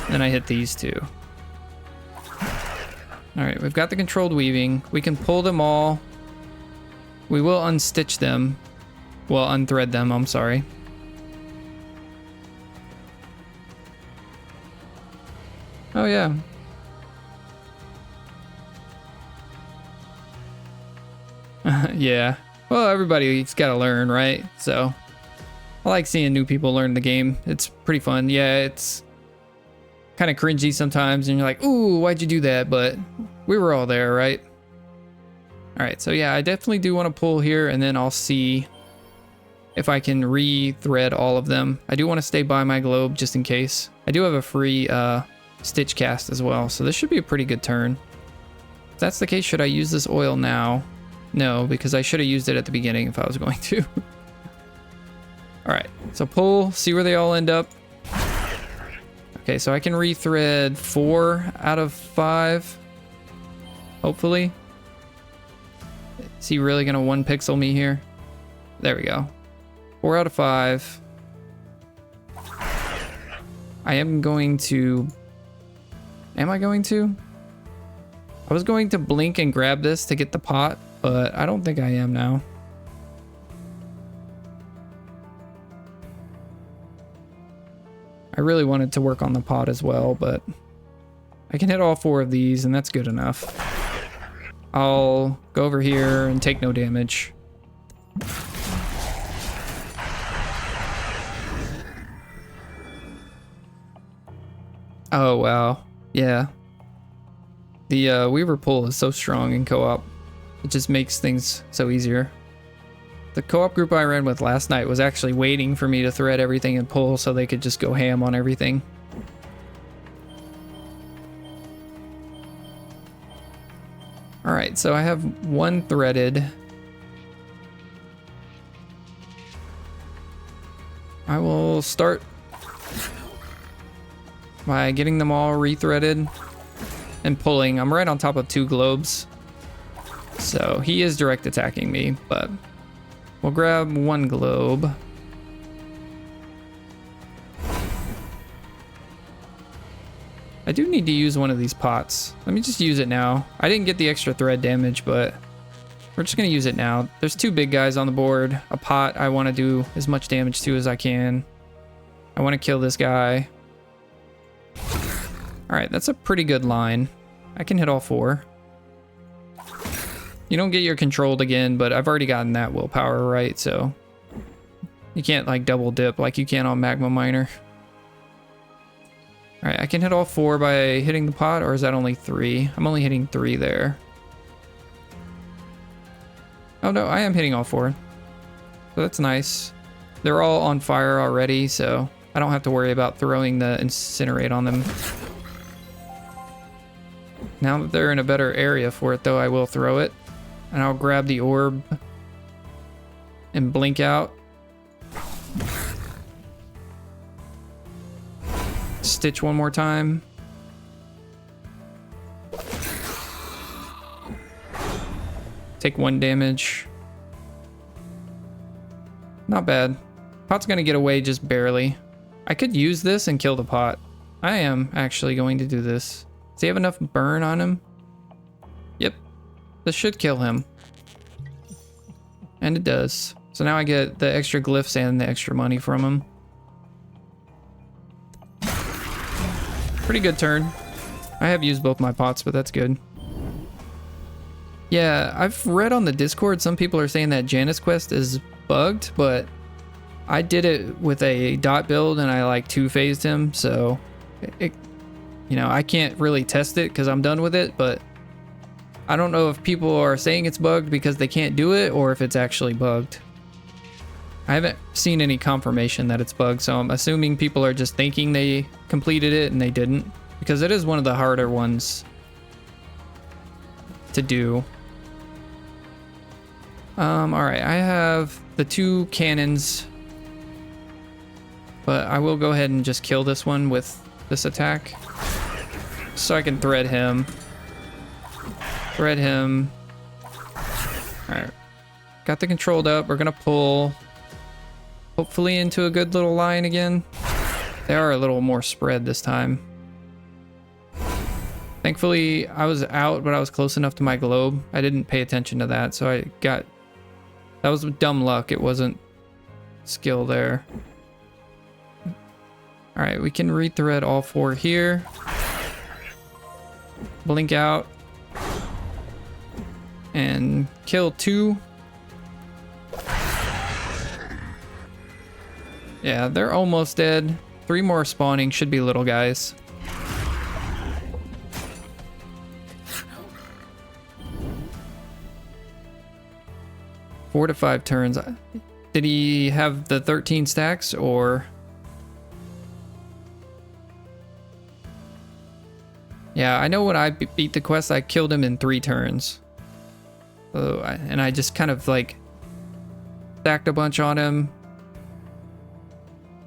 Then I hit these 2. Alright, we've got the controlled weaving. We can pull them all. We will unstitch them. Well, unthread them, I'm sorry. Oh, yeah. Yeah. Well, everybody's got to learn, right? So, I like seeing new people learn the game. It's pretty fun. Yeah, it's kind of cringy sometimes, and you're like, ooh, why'd you do that? But we were all there, right? Alright, so yeah, I definitely do want to pull here, and then I'll see if I can re-thread all of them. I do want to stay by my globe just in case. I do have a free stitch cast as well, so this should be a pretty good turn. If that's the case, should I use this oil now? No, because I should have used it at the beginning if I was going to. Alright, so pull, see where they all end up. Okay, so I can re-thread 4 out of 5. Hopefully. Is he really gonna 1 pixel me here? There we go. 4 out of 5. I am going to... Am I going to? I was going to blink and grab this to get the pot, but I don't think I am now. I really wanted to work on the pot as well, but I can hit all 4 of these, and that's good enough. I'll go over here and take no damage. Oh, wow. Yeah. The Weaver pull is so strong in co-op. It just makes things so easier. The co-op group I ran with last night was actually waiting for me to thread everything and pull so they could just go ham on everything. Alright, so I have 1 threaded. I will start by getting them all rethreaded and pulling. I'm right on top of 2 globes. So he is direct attacking me, but we'll grab 1 globe. I do need to use one of these pots. Let me just use it now. I didn't get the extra thread damage, but we're just gonna use it now. There's 2 big guys on the board. A pot I want to do as much damage to as I can. I want to kill this guy. Alright, that's a pretty good line. I can hit all 4. You don't get your controlled again, but I've already gotten that willpower right, so you can't like double dip like you can on Magma Miner. Alright, I can hit all 4 by hitting the pot, or is that only 3? I'm only hitting 3 there. Oh no, I am hitting all 4. So that's nice. They're all on fire already, so I don't have to worry about throwing the incinerate on them. Now that they're in a better area for it, though, I will throw it. And I'll grab the orb and blink out. Stitch one more time. Take 1 damage. Not bad. Pot's gonna get away just barely. I could use this and kill the pot. I am actually going to do this. Does he have enough burn on him? Yep. This should kill him. And it does. So now I get the extra glyphs and the extra money from him. Pretty good turn. I have used both my pots, but that's good. Yeah, I've read on the Discord some people are saying that Janus quest is bugged, but I did it with a dot build and I like 2-phased him, so you know, I can't really test it because I'm done with it, but I don't know if people are saying it's bugged because they can't do it or if it's actually bugged. I haven't seen any confirmation that it's bugged, so I'm assuming people are just thinking they completed it and they didn't, because it is one of the harder ones to do. Alright, I have the 2 cannons, but I will go ahead and just kill this one with this attack so I can thread him. Thread him. Alright, got the controlled up. We're gonna pull hopefully into a good little line again. They are a little more spread this time. Thankfully, I was out, but I was close enough to my globe. I didn't pay attention to that, so I got... That was dumb luck. It wasn't skill there. Alright, we can rethread all 4 here. Blink out. And kill 2. Yeah, they're almost dead. 3 more spawning, should be little guys. Four to 5 turns. Did he have the 13 stacks or? Yeah, I know when I beat the quest, I killed him in 3 turns. So, and I just kind of like stacked a bunch on him.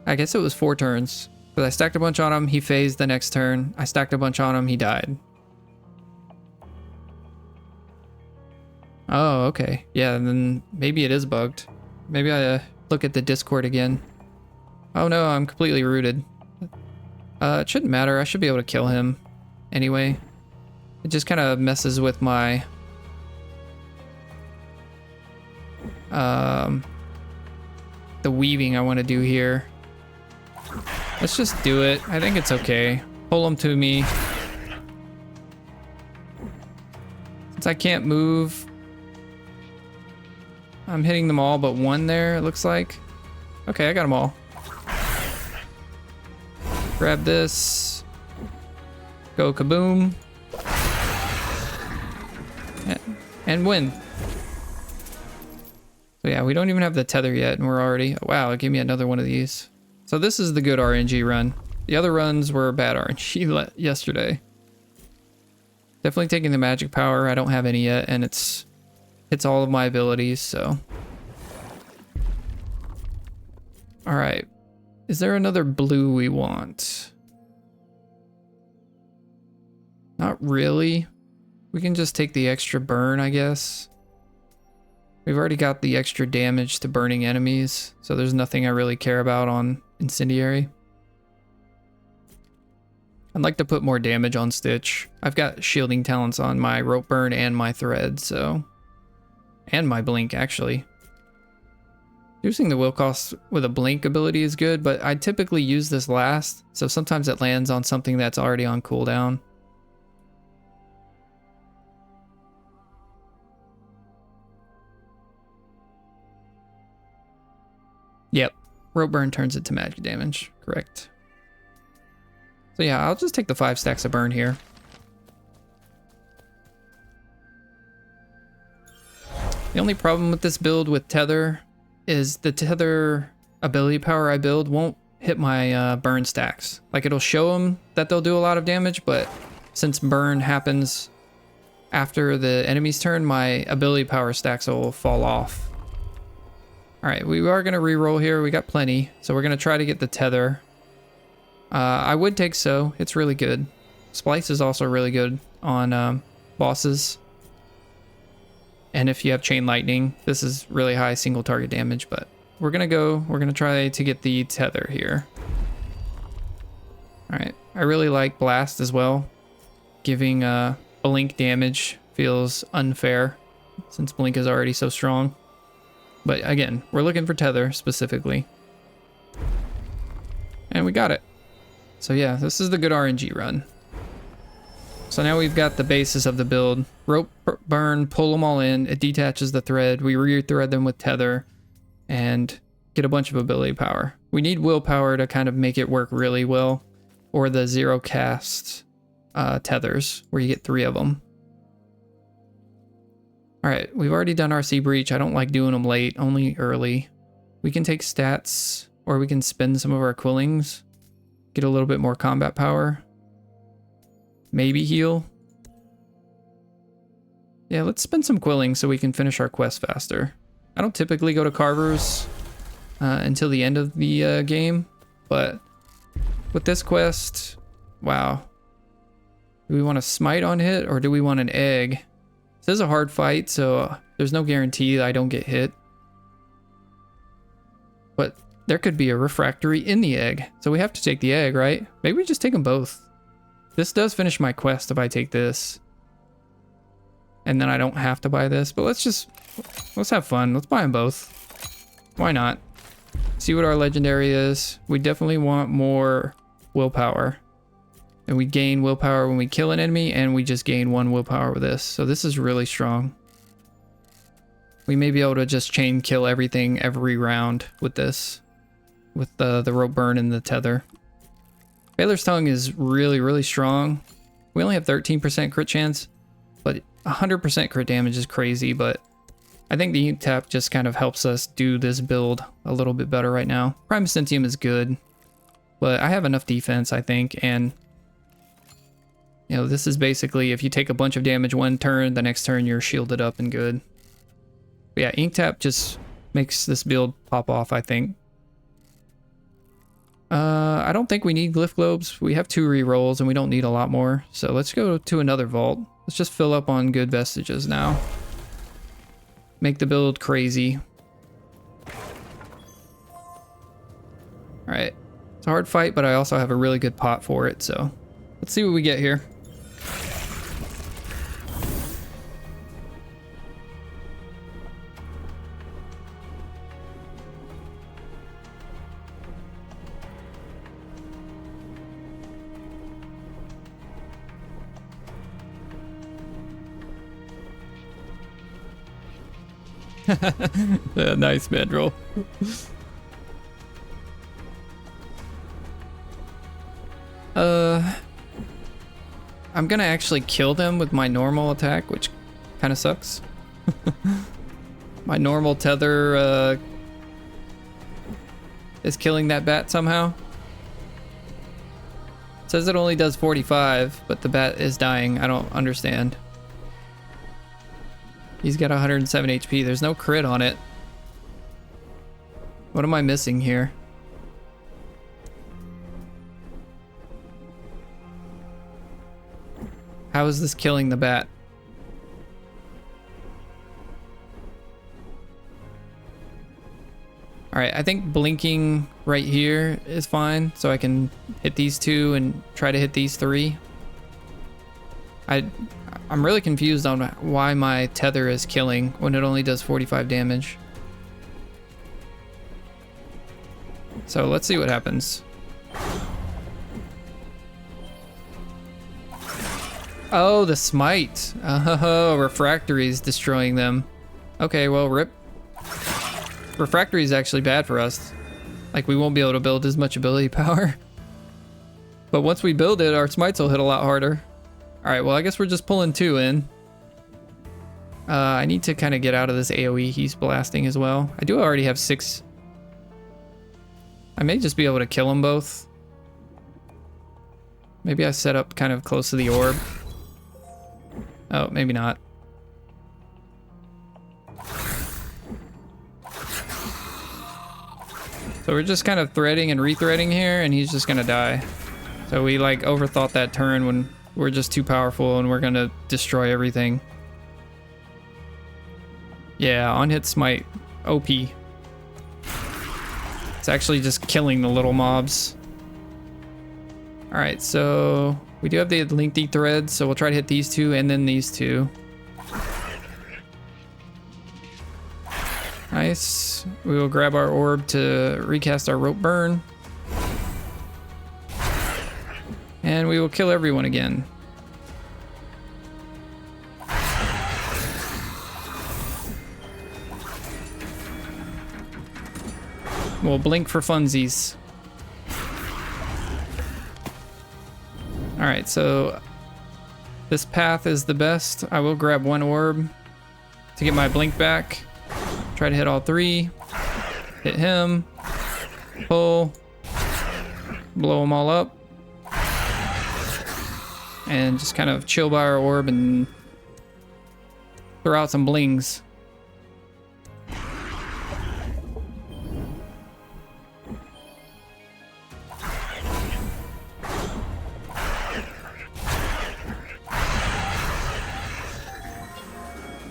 I guess it was 4 turns. But I stacked a bunch on him, he phased the next turn. I stacked a bunch on him, he died. Oh, okay. Yeah, then maybe it is bugged. Maybe I look at the Discord again. Oh no, I'm completely rooted. It shouldn't matter. I should be able to kill him anyway. It just kind of messes with my... the weaving I want to do here. Let's just do it. I think it's okay. Pull him to me. Since I can't move... I'm hitting them all but 1 there, it looks like. Okay, I got them all. Grab this. Go kaboom. And win. So yeah, we don't even have the tether yet, and we're already... Wow, it gave me another one of these. So this is the good RNG run. The other runs were bad RNG yesterday. Definitely taking the magic power. I don't have any yet, and it's all of my abilities, so. All right. Is there another blue we want? Not really. We can just take the extra burn, I guess. We've already got the extra damage to burning enemies, so there's nothing I really care about on Incendiary. I'd like to put more damage on Stitch. I've got shielding talents on my rope burn and my thread, so... And my blink, actually. Using the will cost with a blink ability is good, but I typically use this last, so sometimes it lands on something that's already on cooldown. Yep, rope burn turns it to magic damage, correct. So yeah, I'll just take the 5 stacks of burn here. The only problem with this build with tether is the tether ability power I build won't hit my burn stacks. Like, it'll show them that they'll do a lot of damage, but since burn happens after the enemy's turn, my ability power stacks will fall off. All right, we are gonna re-roll here. We got plenty, so we're gonna try to get the tether. I would take so. It's really good. Splice is also really good on bosses. And if you have chain lightning, this is really high single target damage, but we're gonna try to get the tether here. All right, I really like blast as well. Giving blink damage feels unfair since blink is already so strong. But again, we're looking for tether specifically. And we got it. So yeah, this is the good RNG run. So now we've got the basis of the build. Rope burn, pull them all in. It detaches the thread. We re-thread them with tether and get a bunch of ability power. We need willpower to kind of make it work really well. Or the zero cast tethers where you get 3 of them. All right, we've already done RC breach. I don't like doing them late, only early. We can take stats or we can spend some of our quillings. Get a little bit more combat power. Maybe heal. Yeah, let's spend some quilling so we can finish our quest faster. I don't typically go to carvers until the end of the game, but with this quest, wow. Do we want a smite on hit or do we want an egg? This is a hard fight, so there's no guarantee that I don't get hit. But there could be a refractory in the egg, so we have to take the egg, right? Maybe we just take them both. This does finish my quest if I take this. And then I don't have to buy this, but let's have fun. Let's buy them both. Why not? See what our legendary is. We definitely want more willpower. And we gain willpower when we kill an enemy, and we just gain 1 willpower with this. So this is really strong. We may be able to just chain kill everything every round with this. With the rope burn and the tether. Baylor's Tongue is really, really strong. We only have 13% crit chance, but 100% crit damage is crazy, but I think the ink tap just kind of helps us do this build a little bit better right now. Prime Sentium is good, but I have enough defense, I think, and you know, this is basically if you take a bunch of damage one turn, the next turn you're shielded up and good. But yeah, ink tap just makes this build pop off, I think. I don't think we need glyph globes. We have 2 rerolls and we don't need a lot more. So let's go to another vault. Let's just fill up on good vestiges now. Make the build crazy. Alright. It's a hard fight, but I also have a really good pot for it, so let's see what we get here. Nice mandrel. I'm gonna actually kill them with my normal attack, which kind of sucks. My normal tether is killing that bat somehow. It says it only does 45, but the bat is dying. I don't understand. He's got 107 HP. There's no crit on it. What am I missing here? How is this killing the bat? Alright, I think blinking right here is fine, so I can hit these 2 and try to hit these 3. I'm really confused on why my tether is killing when it only does 45 damage. So let's see what happens. Oh, the smite. Oh, refractory is destroying them. Okay, well, rip. Refractory is actually bad for us. Like, we won't be able to build as much ability power. But once we build it, our smites will hit a lot harder. Alright, well, I guess we're just pulling 2 in. I need to kind of get out of this AoE he's blasting as well. I do already have 6. I may just be able to kill them both. Maybe I set up kind of close to the orb. Oh, maybe not. So we're just kind of threading and rethreading here, and he's just gonna die. So we like overthought that turn when we're just too powerful and we're gonna destroy everything. Yeah, on hit smite, OP. It's actually just killing the little mobs. All right, so we do have the lengthy threads, so we'll try to hit these two and then these two. Nice. We will grab our orb to recast our rope burn. And we will kill everyone again. We'll blink for funsies. Alright, so this path is the best. I will grab one orb to get my blink back. Try to hit all three. Hit him. Pull. Blow them all up. And just kind of chill by our orb and throw out some blings.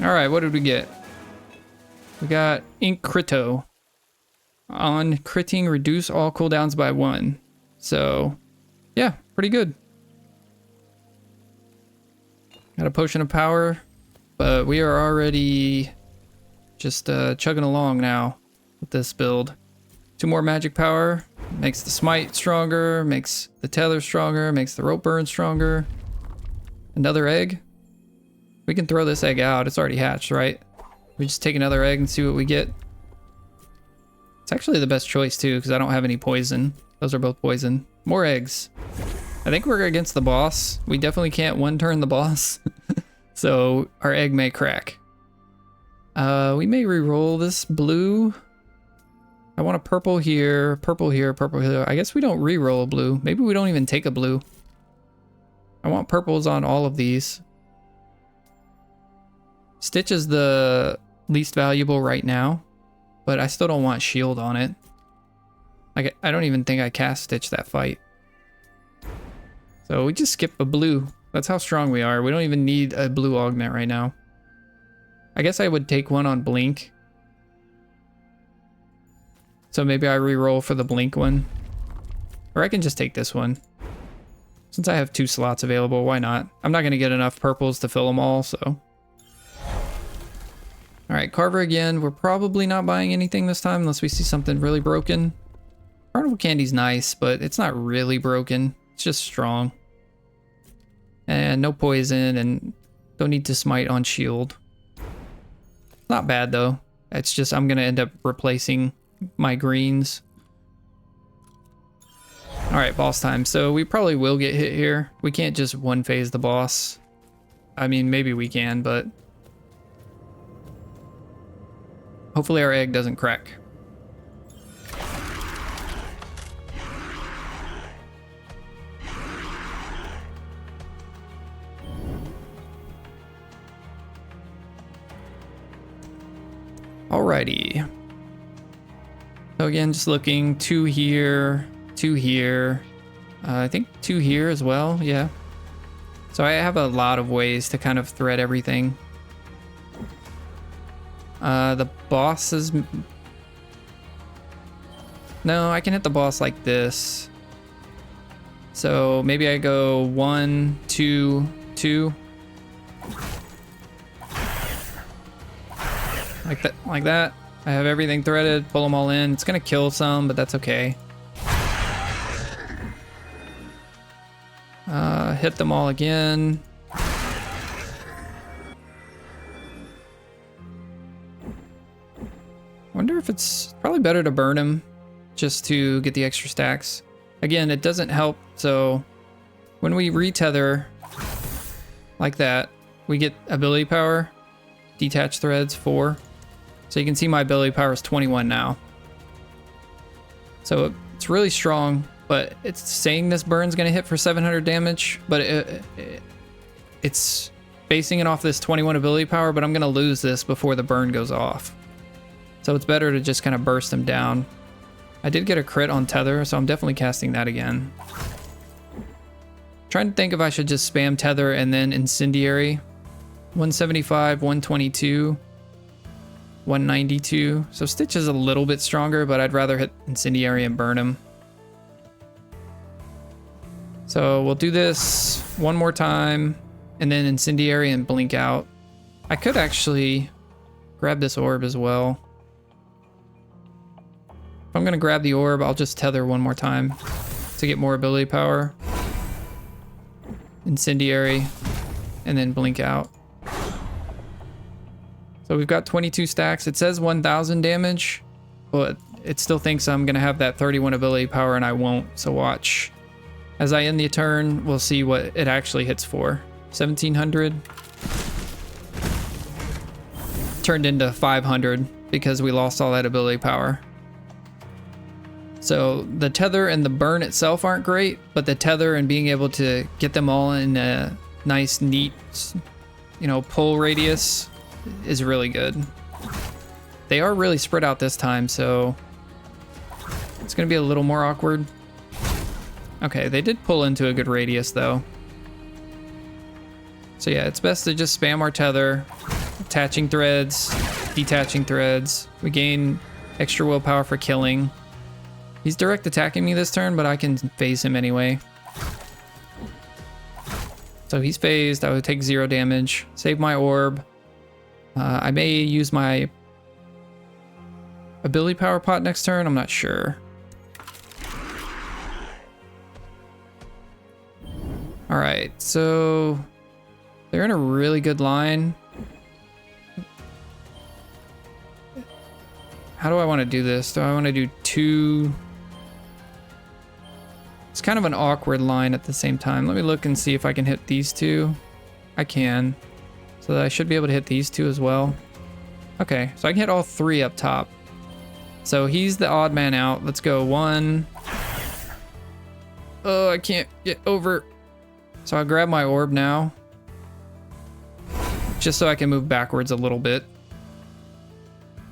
Alright, what did we get? We got Ink Crito. On critting, reduce all cooldowns by 1. So, yeah, pretty good. Got a potion of power, but we are already just chugging along now with this build. 2 more magic power. Makes the smite stronger, makes the tether stronger, makes the rope burn stronger. Another egg. We can throw this egg out. It's already hatched, right? We just take another egg and see what we get. It's actually the best choice too, because I don't have any poison. Those are both poison. More eggs. I think we're against the boss. We definitely can't one turn the boss. So our egg may crack. We may re-roll this blue. I want a purple here, purple here, purple here. I guess we don't re-roll a blue. Maybe we don't even take a blue. I want purples on all of these. Stitch is the least valuable right now, but I still don't want shield on it. Like, I don't even think I cast Stitch that fight. So we just skip a blue. That's how strong we are. We don't even need a blue augment right now. I guess I would take one on blink. So maybe I re-roll for the blink one. Or I can just take this one. Since I have 2 slots available, why not? I'm not going to get enough purples to fill them all, so... Alright, Carver again. We're probably not buying anything this time unless we see something really broken. Carnival Candy's nice, but it's not really broken. It's just strong. And no poison, and don't need to smite on shield. Not bad though. It's just I'm going to end up replacing my greens. Alright, boss time. So we probably will get hit here. We can't just one phase the boss. I mean, maybe we can, but... hopefully our egg doesn't crack. Alrighty. So again, just looking, 2 here, 2 here. I think 2 here as well, yeah. So I have a lot of ways to kind of thread everything. The boss is... no, I can hit the boss like this. So maybe I go 1, 2, 2. Like that. I have everything threaded, pull them all in. It's gonna kill some, but that's okay. Hit them all again. Wonder if it's probably better to burn him just to get the extra stacks. Again, it doesn't help, so when we retether like that, we get ability power, detach threads 4. So you can see my ability power is 21 now. So it's really strong, but it's saying this burn's gonna hit for 700 damage, but it's basing it off this 21 ability power, but I'm gonna lose this before the burn goes off. So it's better to just kind of burst them down. I did get a crit on tether, so I'm definitely casting that again. Trying to think if I should just spam tether and then incendiary. 175, 122, 192. So Stitch is a little bit stronger, but I'd rather hit incendiary and burn him. So we'll do this one more time and then incendiary and blink out. I could actually grab this orb as well. If I'm gonna grab the orb, I'll just tether one more time to get more ability power. Incendiary, and then blink out. So we've got 22 stacks. It says 1000 damage, but it still thinks I'm gonna have that 31 ability power and I won't, so watch. As I end the turn, we'll see what it actually hits for. 1700. Turned into 500 because we lost all that ability power. So the tether and the burn itself aren't great, but the tether and being able to get them all in a nice, neat, pull radius is really good. They are really spread out this time, so it's gonna be a little more awkward. Okay, they did pull into a good radius though. So yeah, it's best to just spam our tether, attaching threads, detaching threads. We gain extra willpower for killing. He's direct attacking me this turn, but I can phase him anyway. So he's phased. I would take 0 damage. Save my orb. I may use my ability power pot next turn. I'm not sure. All right, so they're in a really good line. How do I want to do this? Do I want to do 2? It's kind of an awkward line at the same time. Let me look and see if I can hit these 2. I can. So I should be able to hit these 2 as well. Okay, so I can hit all 3 up top. So he's the odd man out. Let's go 1. Oh, I can't get over. So I'll grab my orb now. Just so I can move backwards a little bit.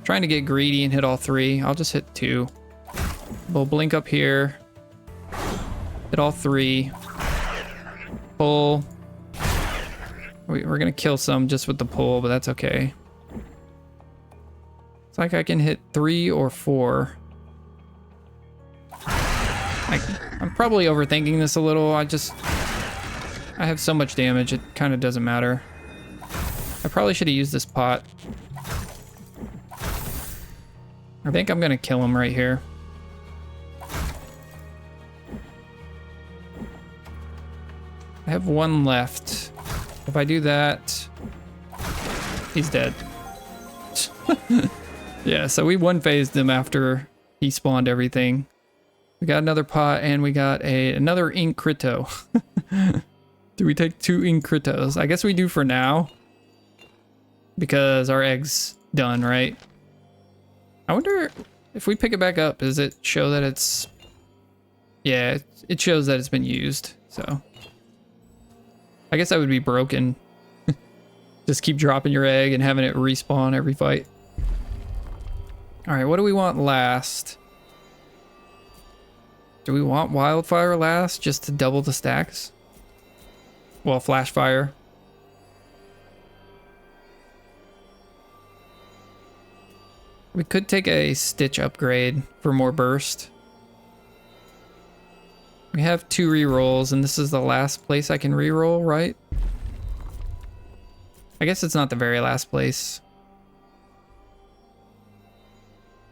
Trying to get greedy and hit all 3. I'll just hit 2. We'll blink up here. Hit all 3. Pull. We're gonna kill some just with the pull, but that's okay. It's like I can hit 3 or 4. I'm probably overthinking this a little. I have so much damage, it kind of doesn't matter. I probably should have used this pot. I think I'm gonna kill him right here. I have 1 left. If I do that, he's dead. Yeah, so we one-phased him after he spawned everything. We got another pot and we got another ink crito. Do we take 2 ink critos? I guess we do for now. Because our egg's done, right? I wonder if we pick it back up, does it show that it's... Yeah, it shows that it's been used, so... I guess that would be broken. Just keep dropping your egg and having it respawn every fight. Alright, what do we want last? Do we want wildfire last just to double the stacks? Well, flash fire. We could take a Stitch upgrade for more burst. We have 2 rerolls, and this is the last place I can reroll, right? I guess it's not the very last place.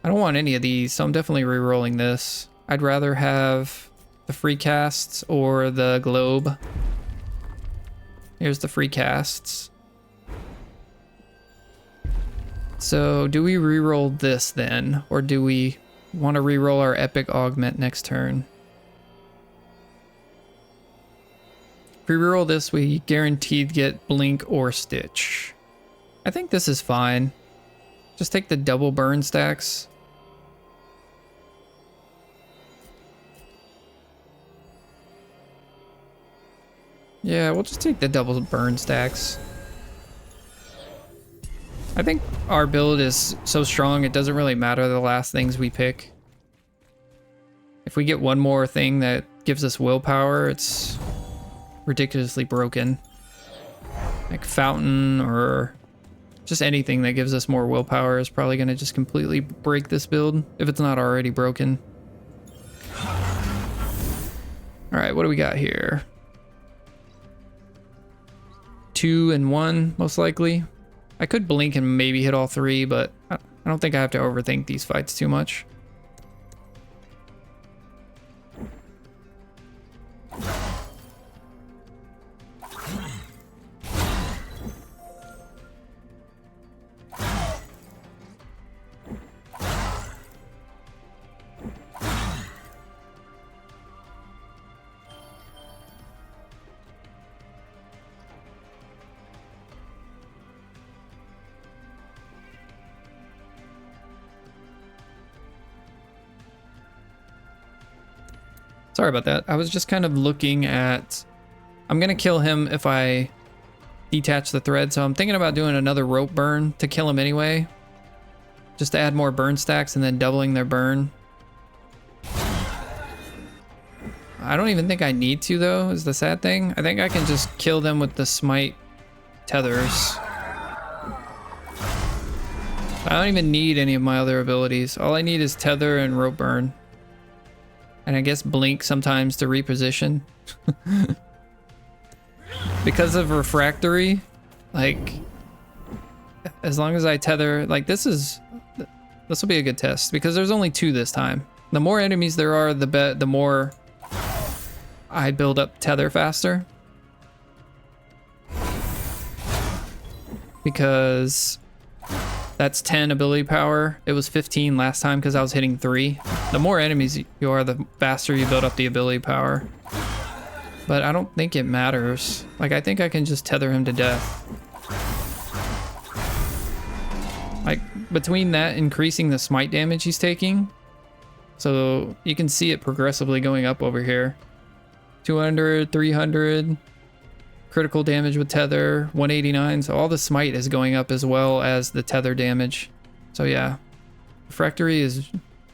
I don't want any of these, so I'm definitely rerolling this. I'd rather have the free casts or the globe. Here's the free casts. So do we reroll this then? Or do we want to reroll our epic augment next turn? If we reroll this, we guaranteed get blink or stitch. I think this is fine. Just take the double burn stacks. Yeah, we'll just take the double burn stacks. I think our build is so strong it doesn't really matter the last things we pick. If we get one more thing that gives us willpower, it's ridiculously broken. Like fountain or just anything that gives us more willpower is probably going to just completely break this build if it's not already broken. All right, what do we got here? 2 and 1, most likely. I could blink and maybe hit all 3, but I don't think I have to overthink these fights too much. Sorry about that. I was just kind of looking at... I'm going to kill him if I detach the thread, so I'm thinking about doing another rope burn to kill him anyway. Just to add more burn stacks and then doubling their burn. I don't even think I need to, though, is the sad thing. I think I can just kill them with the smite tethers. I don't even need any of my other abilities. All I need is tether and rope burn. And I guess blink sometimes to reposition. Because of refractory, like, as long as I tether, like this will be a good test because there's only 2 this time. The more enemies there are, the more I build up tether faster. Because that's 10 ability power. It was 15 last time because I was hitting 3. The more enemies you are, the faster you build up the ability power. But I don't think it matters. Like, I think I can just tether him to death. Like, between that increasing the smite damage he's taking. So you can see it progressively going up over here. 200, 300. Critical damage with tether, 189. So all the smite is going up as well as the tether damage. So yeah, refractory is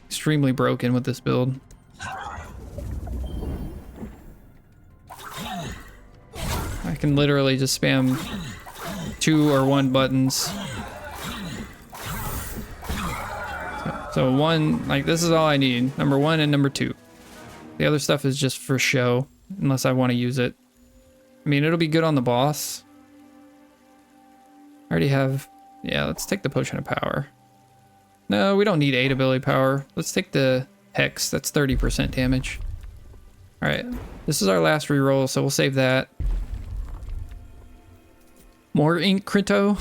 extremely broken with this build. I can literally just spam 2 or 1 buttons. So 1, like this is all I need. Number 1 and number 2. The other stuff is just for show, unless I want to use it. I mean, it'll be good on the boss. I already have... Yeah, let's take the potion of power. No, we don't need 8 ability power. Let's take the hex. That's 30% damage. Alright, this is our last reroll, so we'll save that. More ink crito.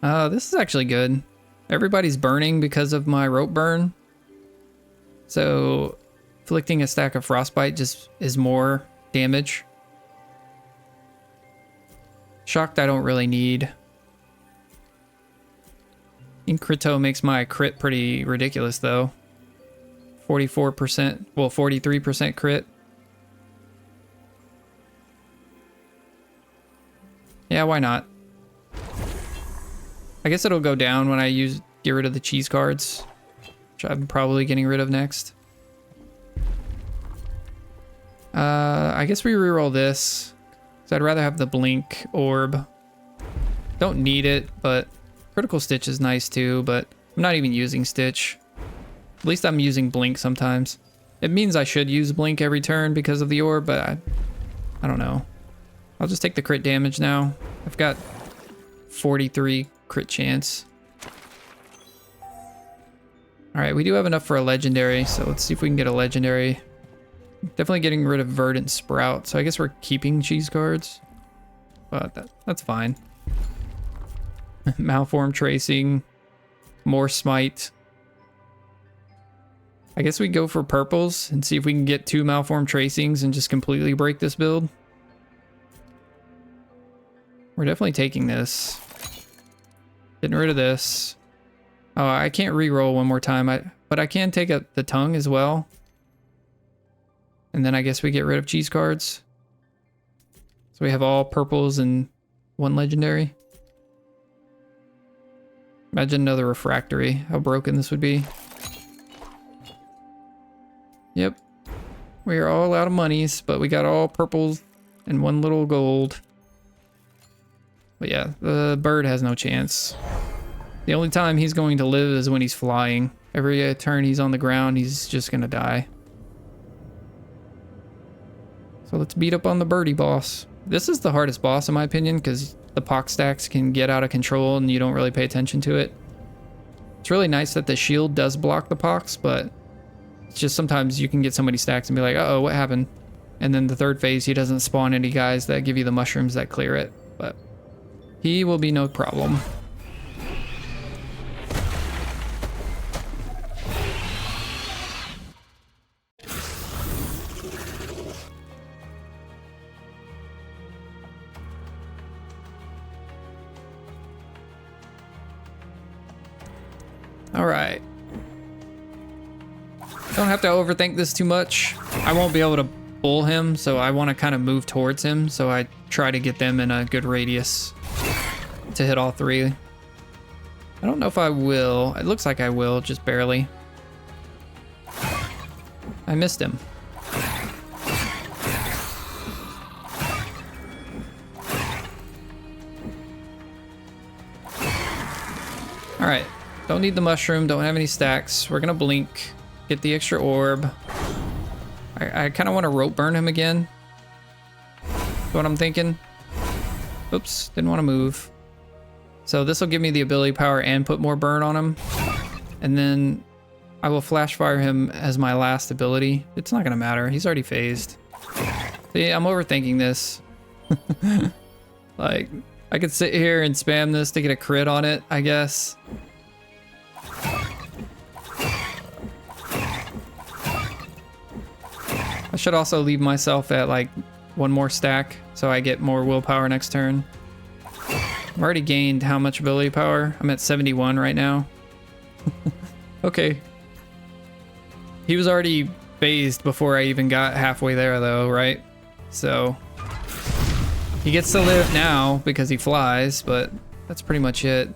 This is actually good. Everybody's burning because of my rope burn. So... inflicting a stack of frostbite just is more damage. Shocked I don't really need. Incrito makes my crit pretty ridiculous though. 44%, well 43% crit. Yeah, why not? I guess it'll go down when I get rid of the cheese cards, which I'm probably getting rid of next. I guess we reroll this. So I'd rather have the blink orb. Don't need it, but critical stitch is nice too, but I'm not even using stitch. At least I'm using blink sometimes. It means I should use blink every turn because of the orb, but I don't know. I'll just take the crit damage now. I've got 43 crit chance. All right, we do have enough for a legendary, so let's see if we can get a legendary. Definitely getting rid of Verdant Sprout, so I guess we're keeping cheese cards. But that's fine. Malform Tracing. More Smite. I guess we go for purples and see if we can get 2 Malform Tracings and just completely break this build. We're definitely taking this. Getting rid of this. Oh, I can't re-roll one more time, but I can take up the tongue as well. And then I guess we get rid of cheese cards. So we have all purples and 1 legendary. Imagine another refractory, how broken this would be. Yep. We are all out of monies, but we got all purples and one little gold. But yeah, the bird has no chance. The only time he's going to live is when he's flying. Every turn he's on the ground, he's just gonna die. So let's beat up on the birdie boss. This is the hardest boss in my opinion, because the pox stacks can get out of control and you don't really pay attention to it. It's really nice that the shield does block the pox, but it's just sometimes you can get so many stacks and be like, uh-oh, what happened? And then the third phase, he doesn't spawn any guys that give you the mushrooms that clear it, but he will be no problem. All right. Don't have to overthink this too much. I won't be able to pull him, so I want to kind of move towards him, so I try to get them in a good radius to hit all three. I don't know if I will. It looks like I will, just barely. I missed him. All right. Don't need the mushroom, don't have any stacks. We're gonna blink, get the extra orb. I kind of want to rope burn him again. That's what I'm thinking. Oops, didn't want to move. So this will give me the ability power and put more burn on him. And then I will flash fire him as my last ability. It's not gonna matter, he's already phased. See, I'm overthinking this. Like, I could sit here and spam this to get a crit on it, I guess. I should also leave myself at like one more stack so I get more willpower next turn. I've already gained how much ability power? I'm at 71 right now. Okay. He was already phased before I even got halfway there though, right? So he gets to live now because he flies, but that's pretty much it.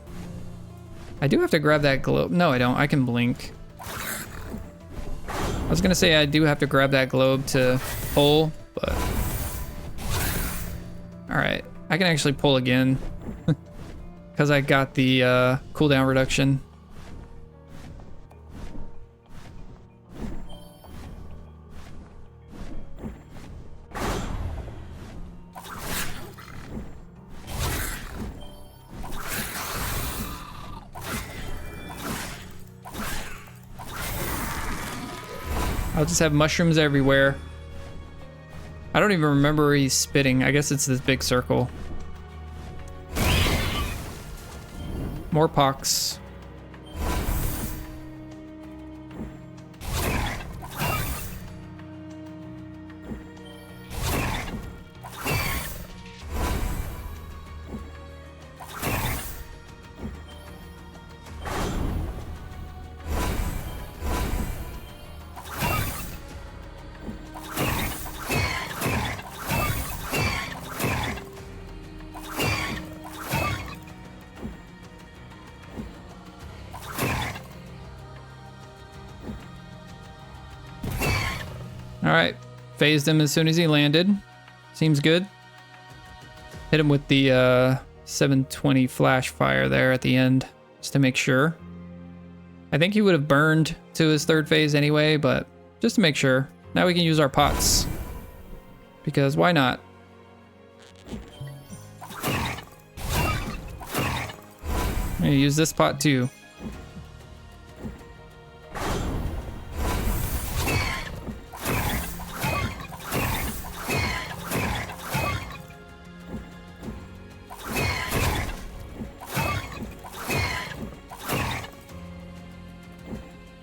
I do have to grab that globe. No, I don't. I can blink. I was gonna say I do have to grab that globe to pull, but all right, I can actually pull again because I got the cooldown reduction. I'll just have mushrooms everywhere. I don't even remember where he's spitting. I guess it's this big circle. More pox. All right, phased him as soon as he landed. Seems good. Hit him with the 720 flash fire there at the end, just to make sure. I think he would have burned to his third phase anyway, but just to make sure. Now we can use our pots, because why not? I'm gonna use this pot too.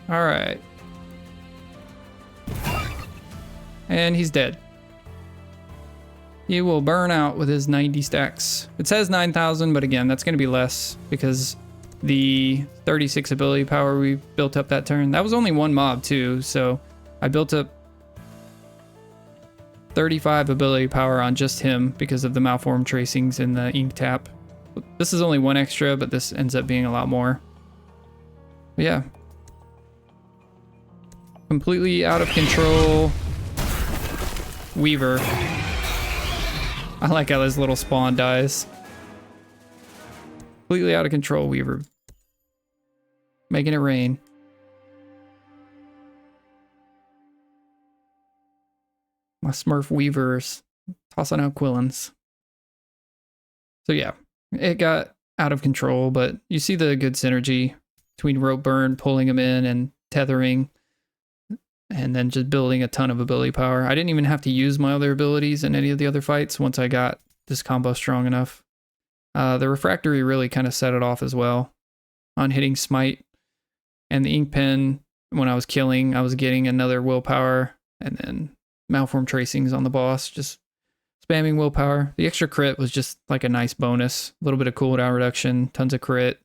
All right. And he's dead. He will burn out with his 90 stacks. It says 9,000, but again, that's going to be less because the 36 ability power we built up that turn. That was only one mob too, so I built up 35 ability power on just him because of the malformed tracings in the ink tap. This is only one extra, but this ends up being a lot more. But yeah. Completely out of control Weaver. I like how this little spawn dies. Completely out of control Weaver. Making it rain. My Smurf Weavers tossing out Quillins. So yeah, it got out of control, but you see the good synergy between Rope Burn, pulling him in, and tethering, and then just building a ton of ability power. I didn't even have to use my other abilities in any of the other fights once I got this combo strong enough. The Refractory really kind of set it off as well. On hitting Smite and the Ink Pen, when I was killing, I was getting another willpower, and then Malform Tracings on the boss, just spamming willpower. The extra crit was just like a nice bonus. A little bit of cooldown reduction, tons of crit,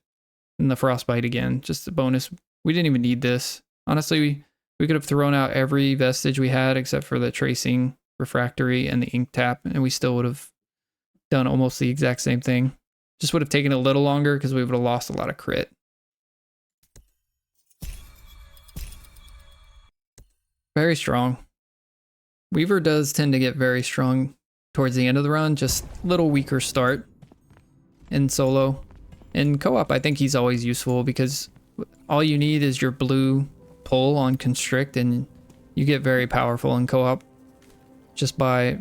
and the Frostbite again, just a bonus. We didn't even need this. Honestly, we could have thrown out every vestige we had except for the Tracing, Refractory, and the Ink Tap, and we still would have done almost the exact same thing. Just would have taken a little longer because we would have lost a lot of crit. Very strong. Weaver does tend to get very strong towards the end of the run, just a little weaker start in solo. In co-op, I think he's always useful because all you need is your blue pull on Constrict, and you get very powerful in co-op just by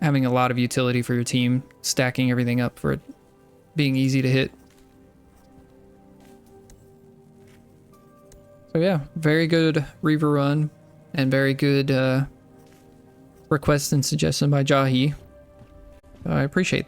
having a lot of utility for your team, stacking everything up for it being easy to hit. So yeah, very good Reaver run, and very good request and suggestion by Jahi. I appreciate that.